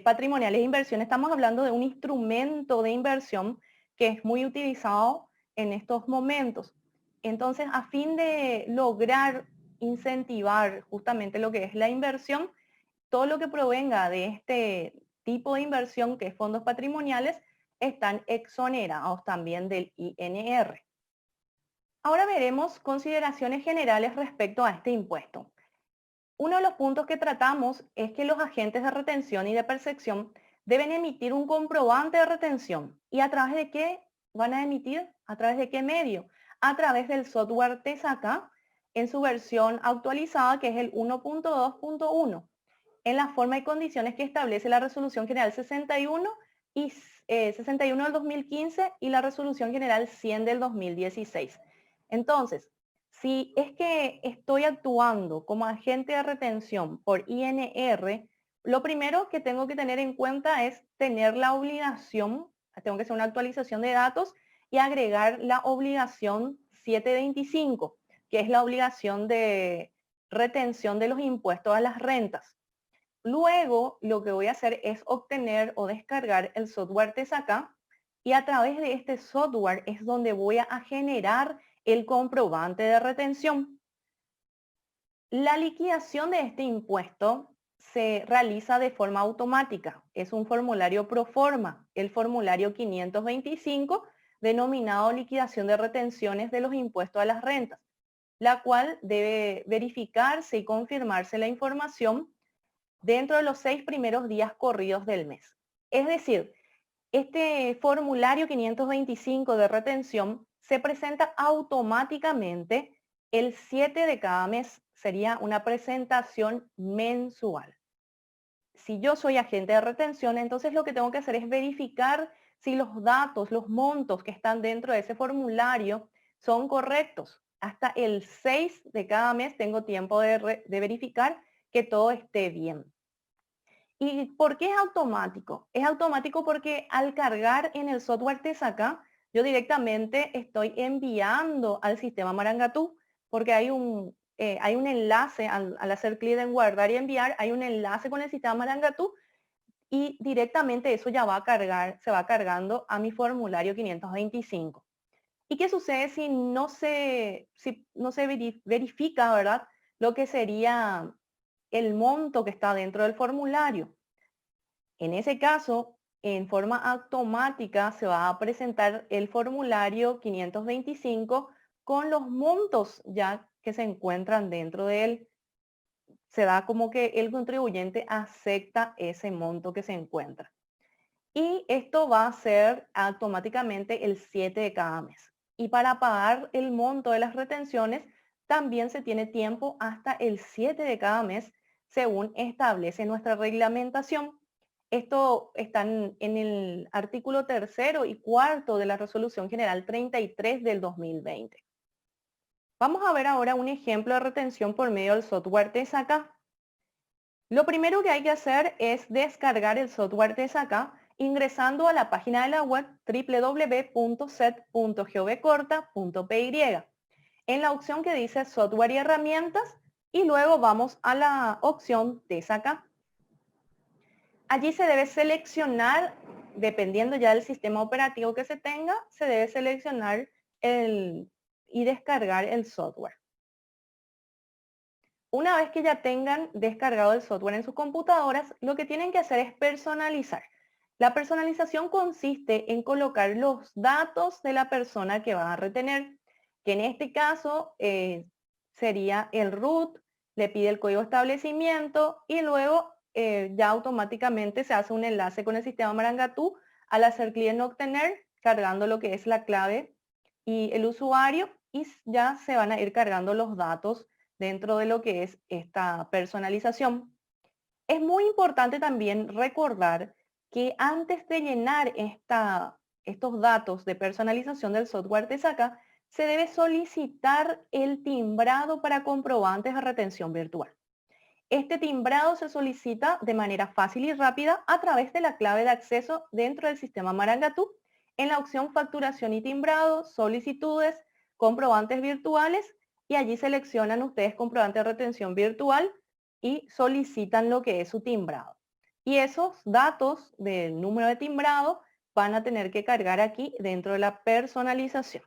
patrimoniales de inversión, estamos hablando de un instrumento de inversión que es muy utilizado en estos momentos. Entonces, a fin de lograr incentivar justamente lo que es la inversión, todo lo que provenga de este tipo de inversión, que es fondos patrimoniales, están exonerados también del INR. Ahora veremos consideraciones generales respecto a este impuesto. Uno de los puntos que tratamos es que los agentes de retención y de percepción deben emitir un comprobante de retención. ¿Y a través de qué van a emitir? ¿A través de qué medio? A través del software TESACA en su versión actualizada, que es el 1.2.1, en la forma y condiciones que establece la Resolución General 61 y 61 del 2015 y la Resolución General 100 del 2016. Entonces, si es que estoy actuando como agente de retención por INR, lo primero que tengo que tener en cuenta es tener la obligación, tengo que hacer una actualización de datos y agregar la obligación 725, que es la obligación de retención de los impuestos a las rentas. Luego, lo que voy a hacer es obtener o descargar el software TESACA y a través de este software es donde voy a generar el comprobante de retención. La liquidación de este impuesto se realiza de forma automática. Es un formulario pro forma, el formulario 525, denominado liquidación de retenciones de los impuestos a las rentas, la cual debe verificarse y confirmarse la información dentro de los 6 primeros días corridos del mes. Es decir, este formulario 525 de retención se presenta automáticamente el 7 de cada mes. Sería una presentación mensual. Si yo soy agente de retención, entonces lo que tengo que hacer es verificar si los datos, los montos que están dentro de ese formulario son correctos. Hasta el 6 de cada mes tengo tiempo de verificar que todo esté bien. ¿Y por qué es automático? Es automático porque al cargar en el software TESACA, yo directamente estoy enviando al sistema Marangatú, porque hay un enlace, al hacer clic en guardar y enviar, hay un enlace con el sistema Marangatú y directamente eso ya va a cargar, se va cargando a mi formulario 525. ¿Y qué sucede si no se verifica, ¿verdad? Lo que sería el monto que está dentro del formulario. En ese caso, en forma automática se va a presentar el formulario 525 con los montos ya que se encuentran dentro de él. Se da como que el contribuyente acepta ese monto que se encuentra. Y esto va a ser automáticamente el 7 de cada mes. Y para pagar el monto de las retenciones, también se tiene tiempo hasta el 7 de cada mes, según establece nuestra reglamentación. Esto está en el artículo 3º y 4º de la Resolución General 33 del 2020. Vamos a ver ahora un ejemplo de retención por medio del software TESACA. Lo primero que hay que hacer es descargar el software TESACA ingresando a la página de la web www.set.govcorta.py en la opción que dice software y herramientas y luego vamos a la opción TESACA. Allí se debe seleccionar, dependiendo ya del sistema operativo que se tenga, se debe seleccionar y descargar el software. Una vez que ya tengan descargado el software en sus computadoras, lo que tienen que hacer es personalizar. La personalización consiste en colocar los datos de la persona que van a retener, que en este caso sería el root, le pide el código de establecimiento y luego ya automáticamente se hace un enlace con el sistema Marangatú al hacer clic en obtener, cargando lo que es la clave y el usuario y ya se van a ir cargando los datos dentro de lo que es esta personalización. Es muy importante también recordar que antes de llenar estos datos de personalización del software TESACA, se debe solicitar el timbrado para comprobantes de retención virtual. Este timbrado se solicita de manera fácil y rápida a través de la clave de acceso dentro del sistema Marangatú en la opción facturación y timbrado, solicitudes, comprobantes virtuales y allí seleccionan ustedes comprobante de retención virtual y solicitan lo que es su timbrado. Y esos datos del número de timbrado van a tener que cargar aquí dentro de la personalización.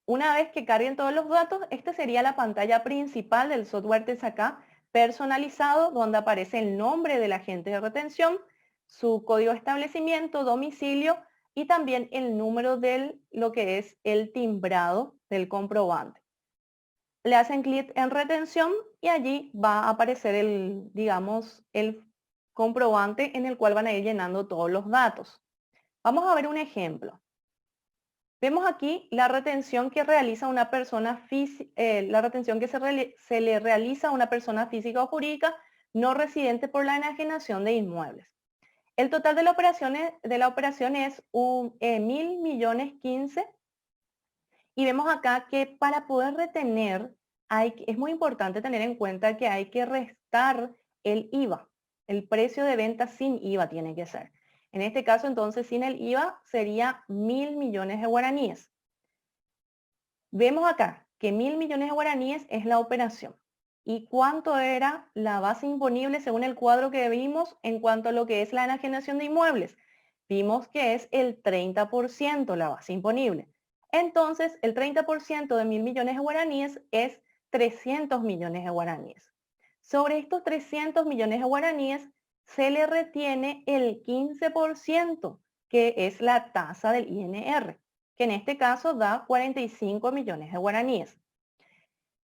Una vez que carguen todos los datos, esta sería la pantalla principal del software TESACA personalizado, donde aparece el nombre del agente de retención, su código de establecimiento, domicilio y también el número de lo que es el timbrado del comprobante. Le hacen clic en retención y allí va a aparecer el comprobante en el cual van a ir llenando todos los datos. Vamos a ver un ejemplo. Vemos aquí la retención que realiza una persona física, se le realiza a una persona física o jurídica no residente por la enajenación de inmuebles. El total de la operación es 1.000.015 y vemos acá que para poder retener es muy importante tener en cuenta que hay que restar el IVA. El precio de venta sin IVA tiene que ser. En este caso, entonces, sin el IVA sería 1.000 millones de guaraníes. Vemos acá que 1.000 millones de guaraníes es la operación. ¿Y cuánto era la base imponible según el cuadro que vimos en cuanto a lo que es la enajenación de inmuebles? Vimos que es el 30% la base imponible. Entonces, el 30% de 1.000 millones de guaraníes es 300 millones de guaraníes. Sobre estos 300 millones de guaraníes se le retiene el 15%, que es la tasa del INR, que en este caso da 45 millones de guaraníes.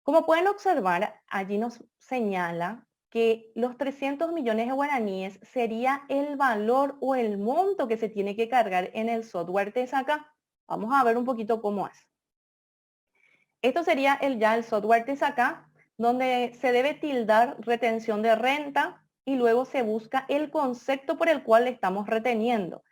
Como pueden observar, allí nos señala que los 300 millones de guaraníes sería el valor o el monto que se tiene que cargar en el software TESACA. Vamos a ver un poquito cómo es. Esto sería el software TESACA, donde se debe tildar retención de renta y luego se busca el concepto por el cual le estamos reteniendo.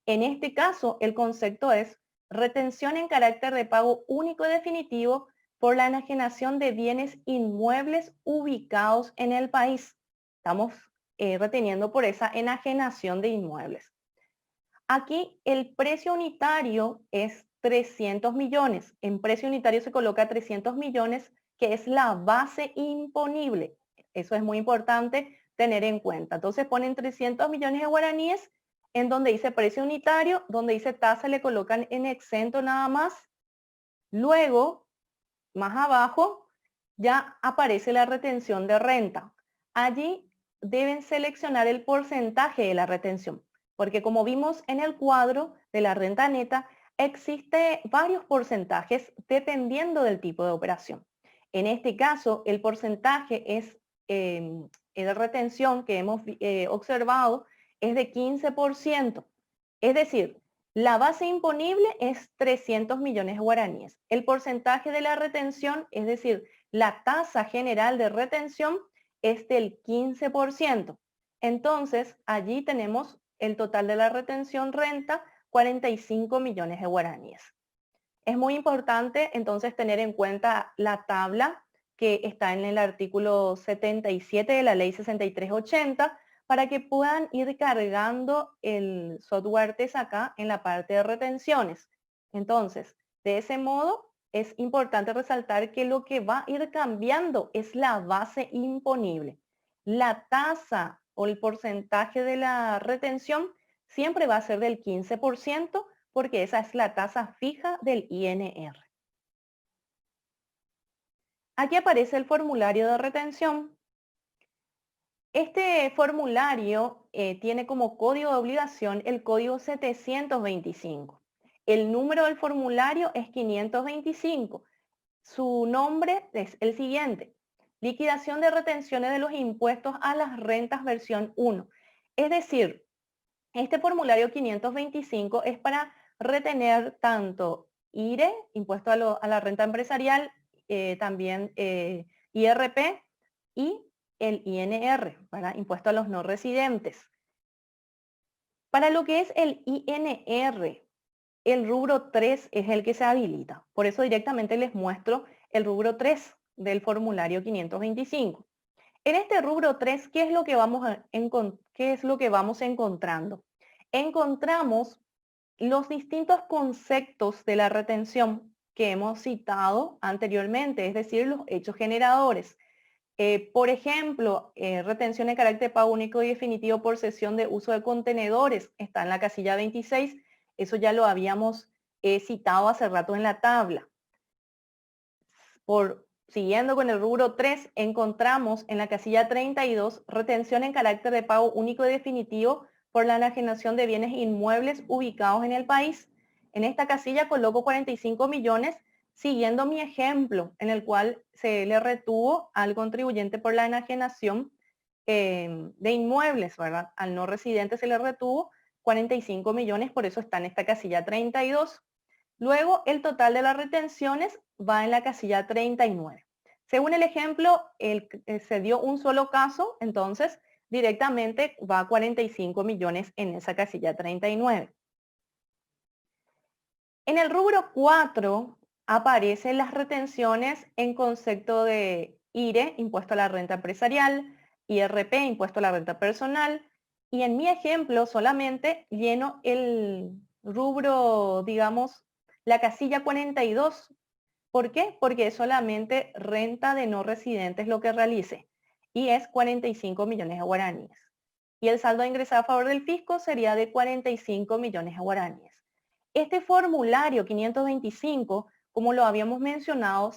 En este caso, el concepto es retención en carácter de pago único y definitivo por la enajenación de bienes inmuebles ubicados en el país. Estamos reteniendo por esa enajenación de inmuebles. Aquí el precio unitario es 300 millones. En precio unitario se coloca 300 millones, que es la base imponible. Eso es muy importante tener en cuenta. Entonces ponen 300 millones de guaraníes en donde dice precio unitario, donde dice tasa le colocan en exento nada más. Luego, más abajo, ya aparece la retención de renta. Allí deben seleccionar el porcentaje de la retención, porque como vimos en el cuadro de la renta neta, existe varios porcentajes dependiendo del tipo de operación. En este caso, el porcentaje es de retención que hemos observado es de 15%. Es decir, la base imponible es 300 millones de guaraníes. El porcentaje de la retención, es decir, la tasa general de retención es del 15%. Entonces, allí tenemos el total de la retención renta, 45 millones de guaraníes. Es muy importante entonces tener en cuenta la tabla que está en el artículo 77 de la ley 6380 para que puedan ir cargando el software TESACA en la parte de retenciones. Entonces, de ese modo, es importante resaltar que lo que va a ir cambiando es la base imponible. La tasa o el porcentaje de la retención siempre va a ser del 15%, porque esa es la tasa fija del INR. Aquí aparece el formulario de retención. Este formulario tiene como código de obligación el código 725. El número del formulario es 525. Su nombre es el siguiente: liquidación de retenciones de los impuestos a las rentas versión 1. Es decir, este formulario 525 es para retener tanto IRE, impuesto a la renta empresarial, también IRP y el INR, para impuesto a los no residentes. Para lo que es el INR, el rubro 3 es el que se habilita. Por eso directamente les muestro el rubro 3 del formulario 525. En este rubro 3, ¿qué es lo que vamos encontrando? Encontramos los distintos conceptos de la retención que hemos citado anteriormente, es decir, los hechos generadores. Por ejemplo, retención en carácter de pago único y definitivo por cesión de uso de contenedores, está en la casilla 26, eso ya lo habíamos citado hace rato en la tabla. Siguiendo con el rubro 3, encontramos en la casilla 32 retención en carácter de pago único y definitivo por la enajenación de bienes inmuebles ubicados en el país. En esta casilla coloco 45 millones, siguiendo mi ejemplo en el cual se le retuvo al contribuyente por la enajenación de inmuebles, ¿verdad? Al no residente se le retuvo 45 millones, por eso está en esta casilla 32. Luego, el total de las retenciones va en la casilla 39. Según el ejemplo, se dio un solo caso, entonces directamente va a 45 millones en esa casilla 39. En el rubro 4 aparecen las retenciones en concepto de IRE, impuesto a la renta empresarial, IRP, impuesto a la renta personal, y en mi ejemplo solamente lleno el rubro, digamos, la casilla 42. ¿Por qué? Porque es solamente renta de no residentes lo que realice y es 45 millones de guaraníes. Y el saldo a ingresar a favor del fisco sería de 45 millones de guaraníes. Este formulario 525, como lo habíamos mencionado,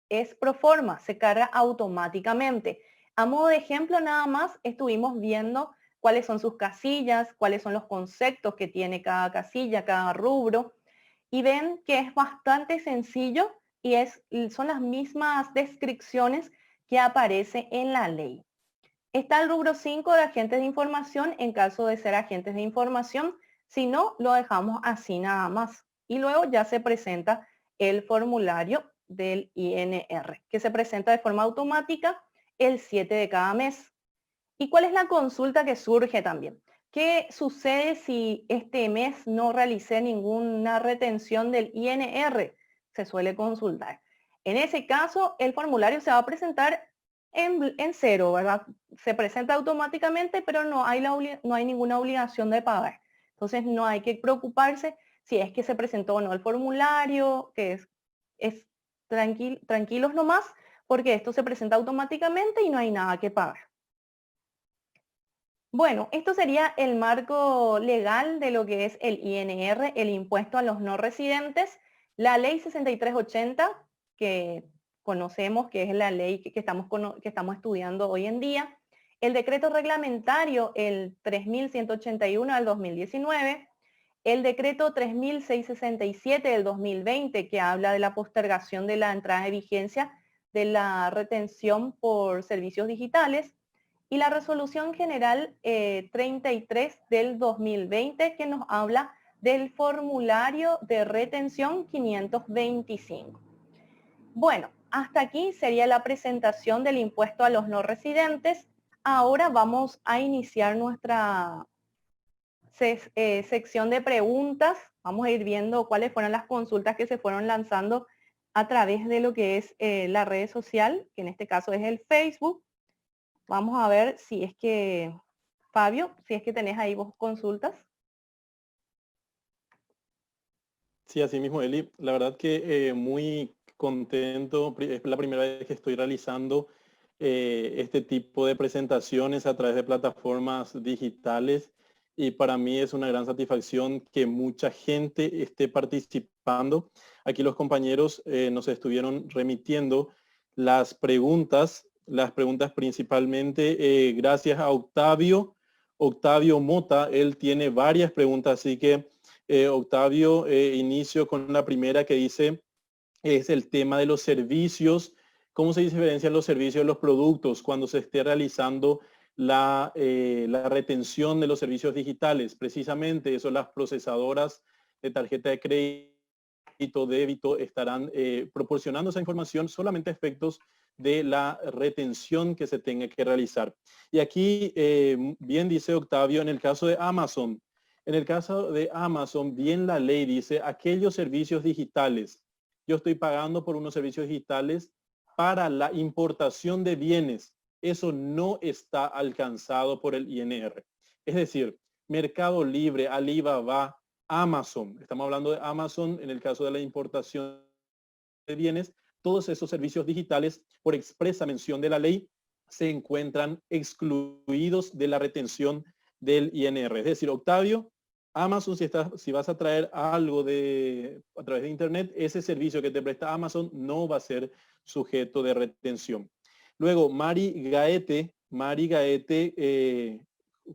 es pro forma, se carga automáticamente. A modo de ejemplo nada más, estuvimos viendo cuáles son sus casillas, cuáles son los conceptos que tiene cada casilla, cada rubro, y ven que es bastante sencillo y son las mismas descripciones que aparece en la ley. Está el rubro 5 de agentes de información en caso de ser agentes de información. Si no, lo dejamos así nada más. Y luego ya se presenta el formulario del INR, que se presenta de forma automática el 7 de cada mes. ¿Y cuál es la consulta que surge también? ¿Qué sucede si este mes no realicé ninguna retención del INR? Se suele consultar. En ese caso, el formulario se va a presentar en cero, ¿verdad? Se presenta automáticamente, pero no hay ninguna obligación de pagar. Entonces, no hay que preocuparse si es que se presentó o no el formulario, es tranquilos nomás, porque esto se presenta automáticamente y no hay nada que pagar. Bueno, esto sería el marco legal de lo que es el INR, el impuesto a los no residentes, la ley 6380, que conocemos que es la ley que estamos estudiando hoy en día, el decreto reglamentario, el 3181 del 2019, el decreto 3667 del 2020, que habla de la postergación de la entrada de vigencia de la retención por servicios digitales, y la resolución general 33 del 2020 que nos habla del formulario de retención 525. Bueno, hasta aquí sería la presentación del impuesto a los no residentes. Ahora vamos a iniciar nuestra sección de preguntas. Vamos a ir viendo cuáles fueron las consultas que se fueron lanzando a través de lo que es la red social, que en este caso es el Facebook. Vamos a ver si es que, Fabio, si es que tenés ahí vos consultas. Sí, así mismo, Eli. La verdad que muy contento. Es la primera vez que estoy realizando este tipo de presentaciones a través de plataformas digitales y para mí es una gran satisfacción que mucha gente esté participando. Aquí los compañeros nos estuvieron remitiendo las preguntas principalmente gracias a Octavio Mota. Él tiene varias preguntas, así que Octavio, inicio con la primera que dice, es el tema de los servicios. ¿Cómo se diferencian los servicios de los productos cuando se esté realizando la retención de los servicios digitales? Precisamente eso, las procesadoras de tarjeta de crédito, débito, estarán proporcionando esa información solamente a efectos de la retención que se tenga que realizar. Y aquí, bien dice Octavio, en el caso de Amazon, bien la ley dice aquellos servicios digitales. Yo estoy pagando por unos servicios digitales para la importación de bienes. Eso no está alcanzado por el INR. Es decir, Mercado Libre, Alibaba, Amazon. Estamos hablando de Amazon en el caso de la importación de bienes. Todos esos servicios digitales, por expresa mención de la ley, se encuentran excluidos de la retención del INR. Es decir, Octavio, Amazon, si vas a traer algo a través de Internet, ese servicio que te presta Amazon no va a ser sujeto de retención. Luego, Mari Gaete,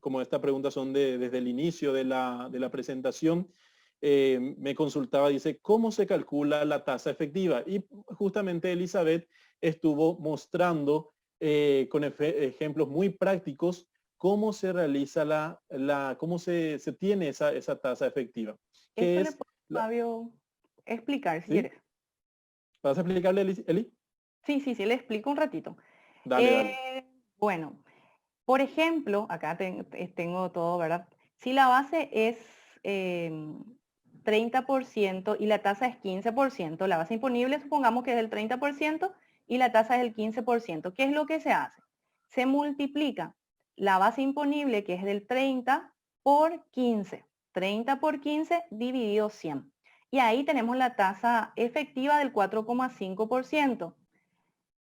como estas preguntas son desde el inicio de la presentación, me consultaba, dice, ¿cómo se calcula la tasa efectiva? Y justamente Elizabeth estuvo mostrando con ejemplos muy prácticos cómo se realiza cómo se tiene esa tasa efectiva. Esto ¿Qué le es puede Fabio explicar si ¿sí? quieres. ¿Vas a explicarle, Eli? Sí, le explico un ratito. Dale, Eh, dale. bueno, Por ejemplo, acá tengo todo, ¿verdad? Si la base es 30% y la tasa es 15%, la base imponible supongamos que es del 30% y la tasa es del 15%. ¿Qué es lo que se hace? Se multiplica la base imponible, que es del 30, por 15. 30 por 15 dividido 100. Y ahí tenemos la tasa efectiva del 4,5%.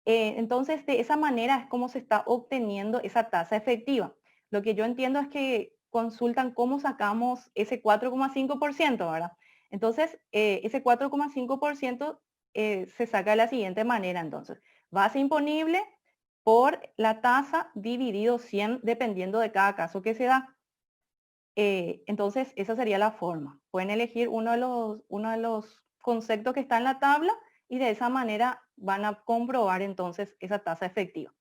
Entonces, de esa manera es como se está obteniendo esa tasa efectiva. Lo que yo entiendo es que consultan cómo sacamos ese 4,5%, ¿verdad? Entonces, ese 4,5% se saca de la siguiente manera, entonces. Base imponible por la tasa dividido 100, dependiendo de cada caso que se da. Entonces, esa sería la forma. Pueden elegir uno de los conceptos que está en la tabla y de esa manera van a comprobar entonces esa tasa efectiva.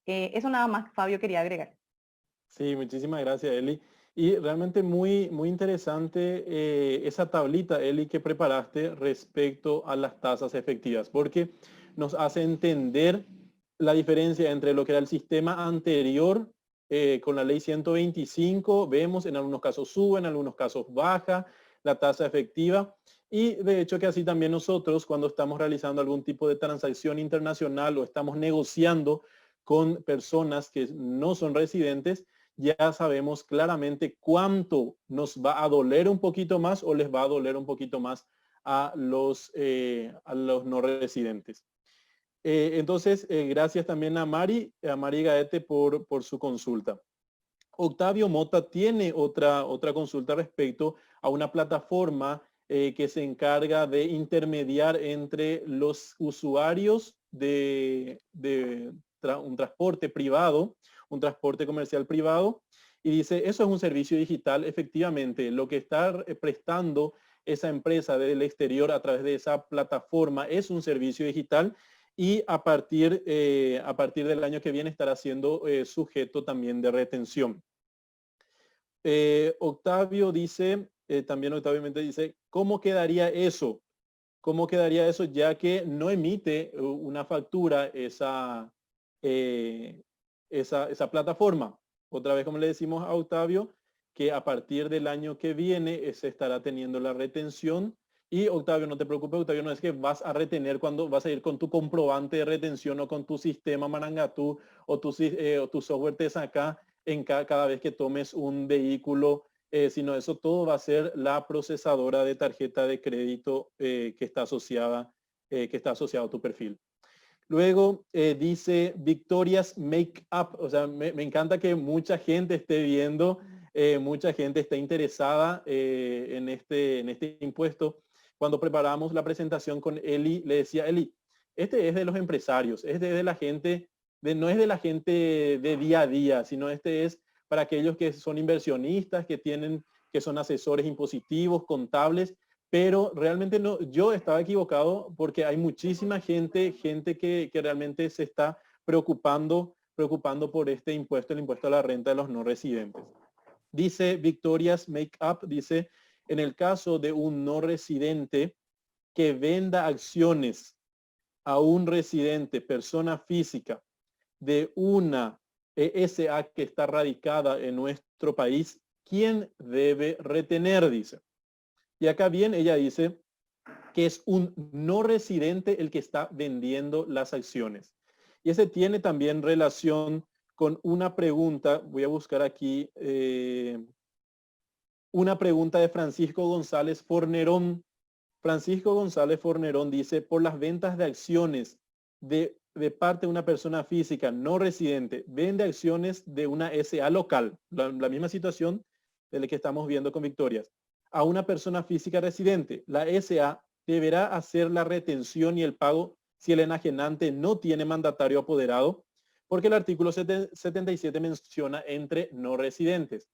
Eso nada más, Fabio, quería agregar. Sí, muchísimas gracias, Eli. Y realmente muy, muy interesante esa tablita, Eli, que preparaste respecto a las tasas efectivas, porque nos hace entender la diferencia entre lo que era el sistema anterior con la ley 125. Vemos en algunos casos sube, en algunos casos baja la tasa efectiva. Y de hecho que así también nosotros cuando estamos realizando algún tipo de transacción internacional o estamos negociando con personas que no son residentes, ya sabemos claramente cuánto nos va a doler un poquito más o les va a doler un poquito más a los no residentes. Entonces, gracias también a Mari Gaete por su consulta. Octavio Mota tiene otra consulta respecto a una plataforma que se encarga de intermediar entre los usuarios de un transporte privado, un transporte comercial privado, y dice, eso es un servicio digital. Efectivamente, lo que está prestando esa empresa del exterior a través de esa plataforma es un servicio digital y a partir del año que viene estará siendo sujeto también de retención. Octavio dice, también Octavio Mente dice, ¿cómo quedaría eso? ¿Cómo quedaría eso ya que no emite una factura esa plataforma? Otra vez, como le decimos a Octavio, que a partir del año que viene se estará teniendo la retención. Y Octavio, no te preocupes, Octavio, no es que vas a retener cuando vas a ir con tu comprobante de retención o con tu sistema Marangatú o tu software te saca en cada vez que tomes un vehículo, sino eso todo va a ser la procesadora de tarjeta de crédito que está asociada a tu perfil. Luego dice Victoria's Make Up, o sea, me encanta que mucha gente esté viendo, mucha gente está interesada en este impuesto. Cuando preparamos la presentación con Eli, le decía, Eli, este es de los empresarios, es de la gente, no es de la gente de día a día, sino este es para aquellos que son inversionistas, que son asesores impositivos, contables, pero realmente no, yo estaba equivocado porque hay muchísima gente que realmente se está preocupando por este impuesto, el impuesto a la renta de los no residentes. Dice Victoria's Make Up, dice, en el caso de un no residente que venda acciones a un residente, persona física, de una ESA que está radicada en nuestro país, ¿quién debe retener? Dice. Y acá bien, ella dice que es un no residente el que está vendiendo las acciones. Y ese tiene también relación con una pregunta, voy a buscar aquí, una pregunta de Francisco González Fornerón. Francisco González Fornerón dice, por las ventas de acciones de parte de una persona física no residente, vende acciones de una SA local, la misma situación de la que estamos viendo con Victorias, a una persona física residente. La SA deberá hacer la retención y el pago si el enajenante no tiene mandatario apoderado, porque el artículo 77 menciona entre no residentes.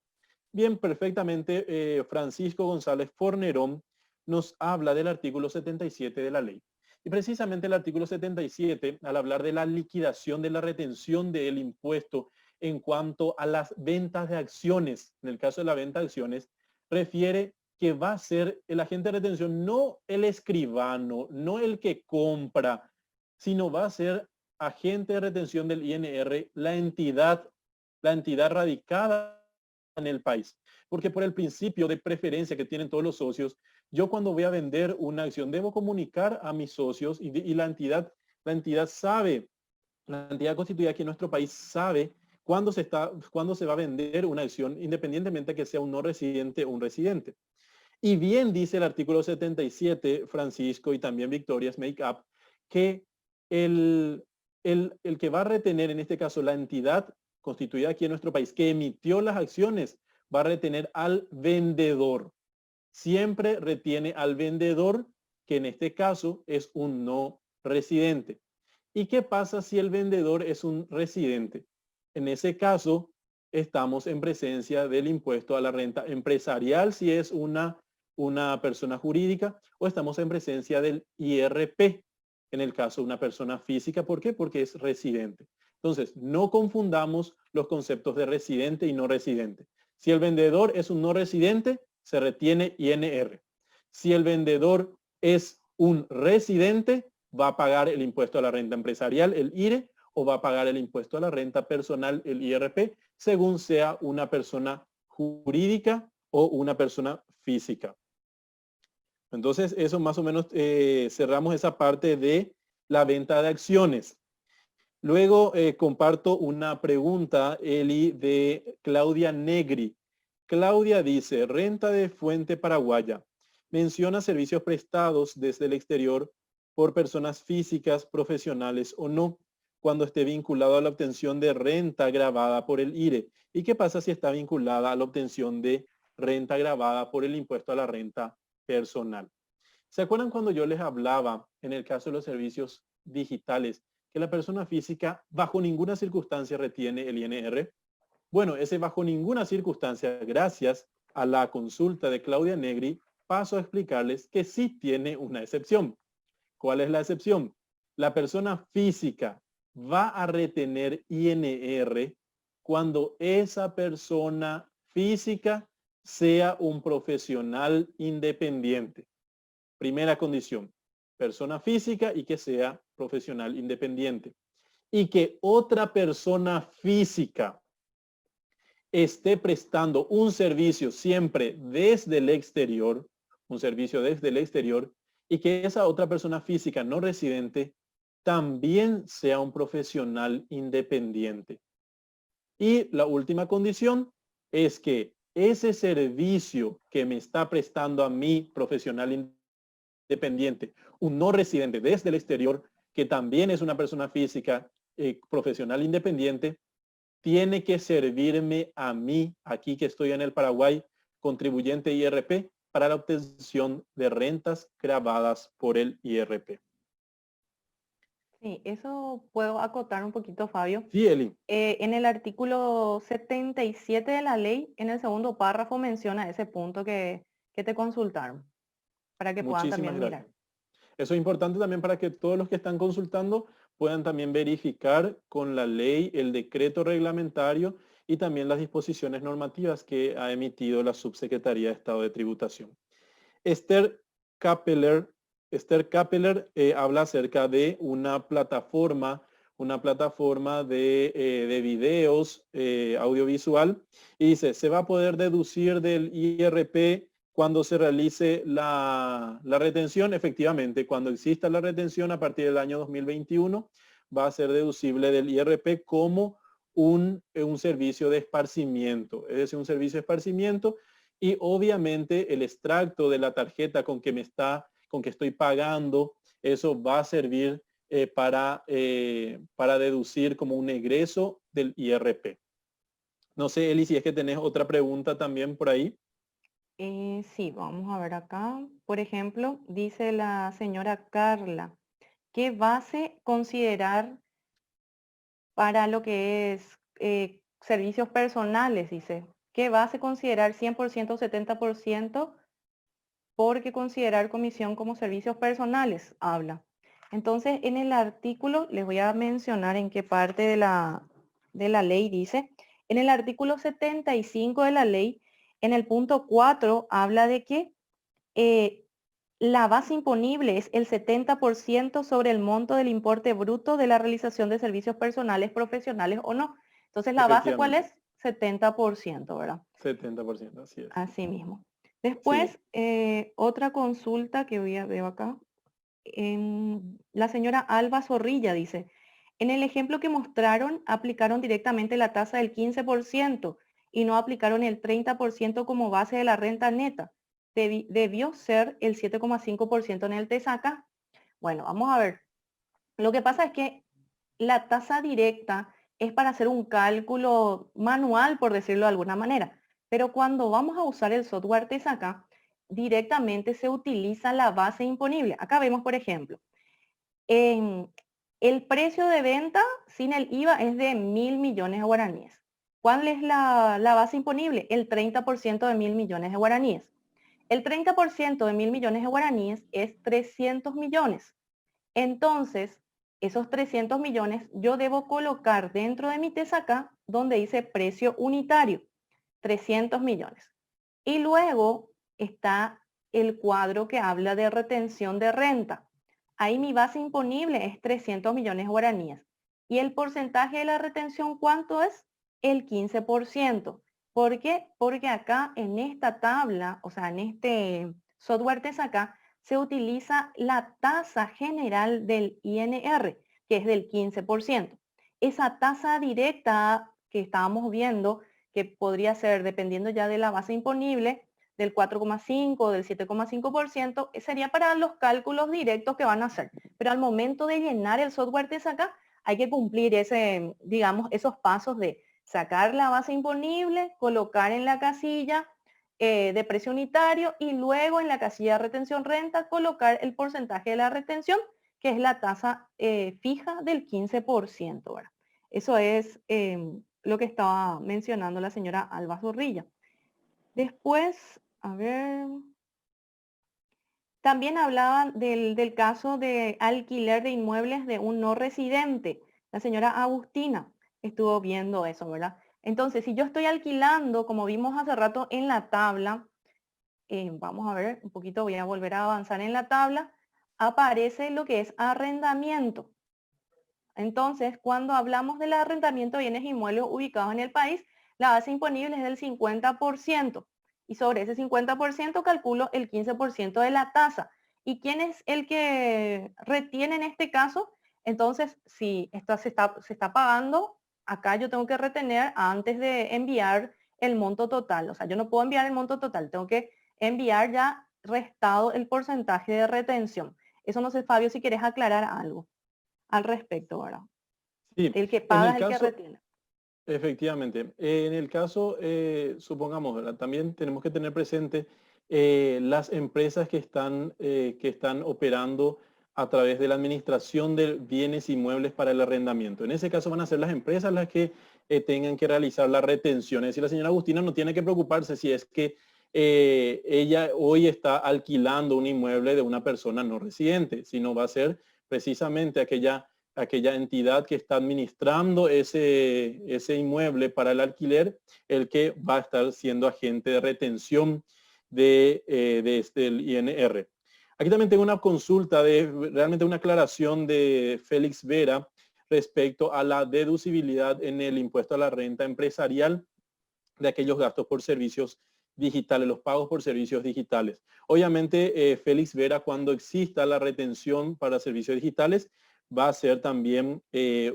Bien, perfectamente, Francisco González Fornerón nos habla del artículo 77 de la ley. Y precisamente el artículo 77, al hablar de la liquidación de la retención del impuesto en cuanto a las ventas de acciones, en el caso de la venta de acciones, refiere que va a ser el agente de retención, no el escribano, no el que compra, sino va a ser agente de retención del INR, la entidad la entidad radicada en el país. Porque por el principio de preferencia que tienen todos los socios, yo cuando voy a vender una acción debo comunicar a mis socios y la entidad sabe, la entidad constituida aquí en nuestro país sabe cuándo se va a vender una acción, independientemente de que sea un no residente o un residente. Y bien dice el artículo 77, Francisco y también Victoria's Make Up, que el, el que va a retener, en este caso, la entidad constituida aquí en nuestro país, que emitió las acciones, va a retener al vendedor. Siempre retiene al vendedor, que en este caso es un no residente. ¿Y qué pasa si el vendedor es un residente? En ese caso, estamos en presencia del impuesto a la renta empresarial si es una persona jurídica, o estamos en presencia del IRP en el caso de una persona física. ¿Por qué? Porque es residente. Entonces, no confundamos los conceptos de residente y no residente. Si el vendedor es un no residente, se retiene INR. Si el vendedor es un residente, va a pagar el impuesto a la renta empresarial, el IRE, o va a pagar el impuesto a la renta personal, el IRP, según sea una persona jurídica o una persona física. Entonces, eso más o menos cerramos esa parte de la venta de acciones. Luego comparto una pregunta, Eli, de Claudia Negri. Claudia dice, renta de fuente paraguaya. Menciona servicios prestados desde el exterior por personas físicas, profesionales o no, cuando esté vinculado a la obtención de renta gravada por el IRE. ¿Y qué pasa si está vinculada a la obtención de renta gravada por el impuesto a la renta personal? ¿Se acuerdan cuando yo les hablaba en el caso de los servicios digitales que la persona física bajo ninguna circunstancia retiene el INR? Bueno, ese bajo ninguna circunstancia, gracias a la consulta de Claudia Negri, paso a explicarles que sí tiene una excepción. ¿Cuál es la excepción? La persona física va a retener INR cuando esa persona física sea un profesional independiente. Primera condición, persona física y que sea profesional independiente. Y que otra persona física esté prestando un servicio siempre desde el exterior, un servicio desde el exterior, y que esa otra persona física no residente también sea un profesional independiente. Y la última condición es que ese servicio que me está prestando a mí, profesional independiente, un no residente desde el exterior, que también es una persona física profesional independiente, tiene que servirme a mí, aquí que estoy en el Paraguay, contribuyente IRP, para la obtención de rentas gravadas por el IRP. Sí, eso puedo acotar un poquito, Fabio. Sí, Eli. En el artículo 77 de la ley, en el segundo párrafo menciona ese punto que te consultaron, para que puedan Muchísimas también mirar. gracias. Eso es importante también para que todos los que están consultando puedan también verificar con la ley, el decreto reglamentario y también las disposiciones normativas que ha emitido la Subsecretaría de Estado de Tributación. Esther Kappeler habla acerca de una plataforma de videos audiovisual, y dice, se va a poder deducir del IRP cuando se realice la retención. Efectivamente, cuando exista la retención a partir del año 2021, va a ser deducible del IRP como un servicio de esparcimiento, es decir, un servicio de esparcimiento. Y obviamente el extracto de la tarjeta con que estoy pagando, eso va a servir para deducir como un egreso del IRP. No sé, Eli, si es que tenés otra pregunta también por ahí. Sí, vamos a ver acá. Por ejemplo, dice la señora Carla, ¿qué base considerar para lo que es servicios personales? Dice, ¿qué base considerar 100% o 70%? Porque considerar comisión como servicios personales, habla. Entonces, en el artículo, les voy a mencionar en qué parte de la ley dice. En el artículo 75 de la ley, en el punto 4, habla de que la base imponible es el 70% sobre el monto del importe bruto de la realización de servicios personales, profesionales o no. Entonces, ¿la base cuál Efectivamente, es? 70%, ¿verdad? 70%, así es. Así mismo. Sí, Después, otra consulta que veo acá. La señora Alba Zorrilla dice, en el ejemplo que mostraron, aplicaron directamente la tasa del 15% y no aplicaron el 30% como base de la renta neta. Debió ser el 7,5% en el TESACA. Bueno, vamos a ver. Lo que pasa es que la tasa directa es para hacer un cálculo manual, por decirlo de alguna manera. Pero cuando vamos a usar el software TESACA, directamente se utiliza la base imponible. Acá vemos, por ejemplo, en el precio de venta sin el IVA es de 1.000 millones de guaraníes. ¿Cuál es la base imponible? El 30% de 1.000 millones de guaraníes. El 30% de 1.000 millones de guaraníes es 300 millones. Entonces, esos 300 millones yo debo colocar dentro de mi TESACA donde dice precio unitario, 300 millones. Y luego está el cuadro que habla de retención de renta. Ahí mi base imponible es 300 millones de guaraníes. ¿Y el porcentaje de la retención cuánto es? El 15%. ¿Por qué? Porque acá en esta tabla, o sea, en este software TESACA, se utiliza la tasa general del INR, que es del 15%. Esa tasa directa que estábamos viendo, que podría ser, dependiendo ya de la base imponible, del 4,5 del 7,5%, sería para los cálculos directos que van a hacer. Pero al momento de llenar el software de saca, hay que cumplir digamos, esos pasos de sacar la base imponible, colocar en la casilla de precio unitario y luego en la casilla de retención renta colocar el porcentaje de la retención, que es la tasa fija del 15%, ¿verdad? Eso es lo que estaba mencionando la señora Alba Zorrilla. Después, a ver, también hablaban del caso de alquiler de inmuebles de un no residente. La señora Agustina estuvo viendo eso, ¿verdad? Entonces, si yo estoy alquilando, como vimos hace rato en la tabla, vamos a ver un poquito, voy a volver a avanzar en la tabla, aparece lo que es arrendamiento. Entonces, cuando hablamos del arrendamiento de bienes inmuebles ubicados en el país, la base imponible es del 50%. Y sobre ese 50% calculo el 15% de la tasa. ¿Y quién es el que retiene en este caso? Entonces, si esto se está pagando, acá yo tengo que retener antes de enviar el monto total. O sea, yo no puedo enviar el monto total, tengo que enviar ya restado el porcentaje de retención. Eso no sé, Fabio, si quieres aclarar algo al respecto, ¿verdad? sí. El que En paga el es el que caso, retiene. efectivamente, en el caso, supongamos, ¿verdad? También tenemos que tener presente las empresas que están operando a través de la administración de bienes inmuebles para el arrendamiento. En ese caso van a ser las empresas las que tengan que realizar la retención. Es decir, la señora Agustina no tiene que preocuparse si es que ella hoy está alquilando un inmueble de una persona no residente, sino va a ser precisamente aquella entidad que está administrando ese inmueble para el alquiler, el que va a estar siendo agente de retención del INR. Aquí también tengo una consulta, realmente una aclaración de Félix Vera respecto a la deducibilidad en el impuesto a la renta empresarial de aquellos gastos por servicios digitales, los pagos por servicios digitales. Obviamente, Félix Vera, cuando exista la retención para servicios digitales, va a ser también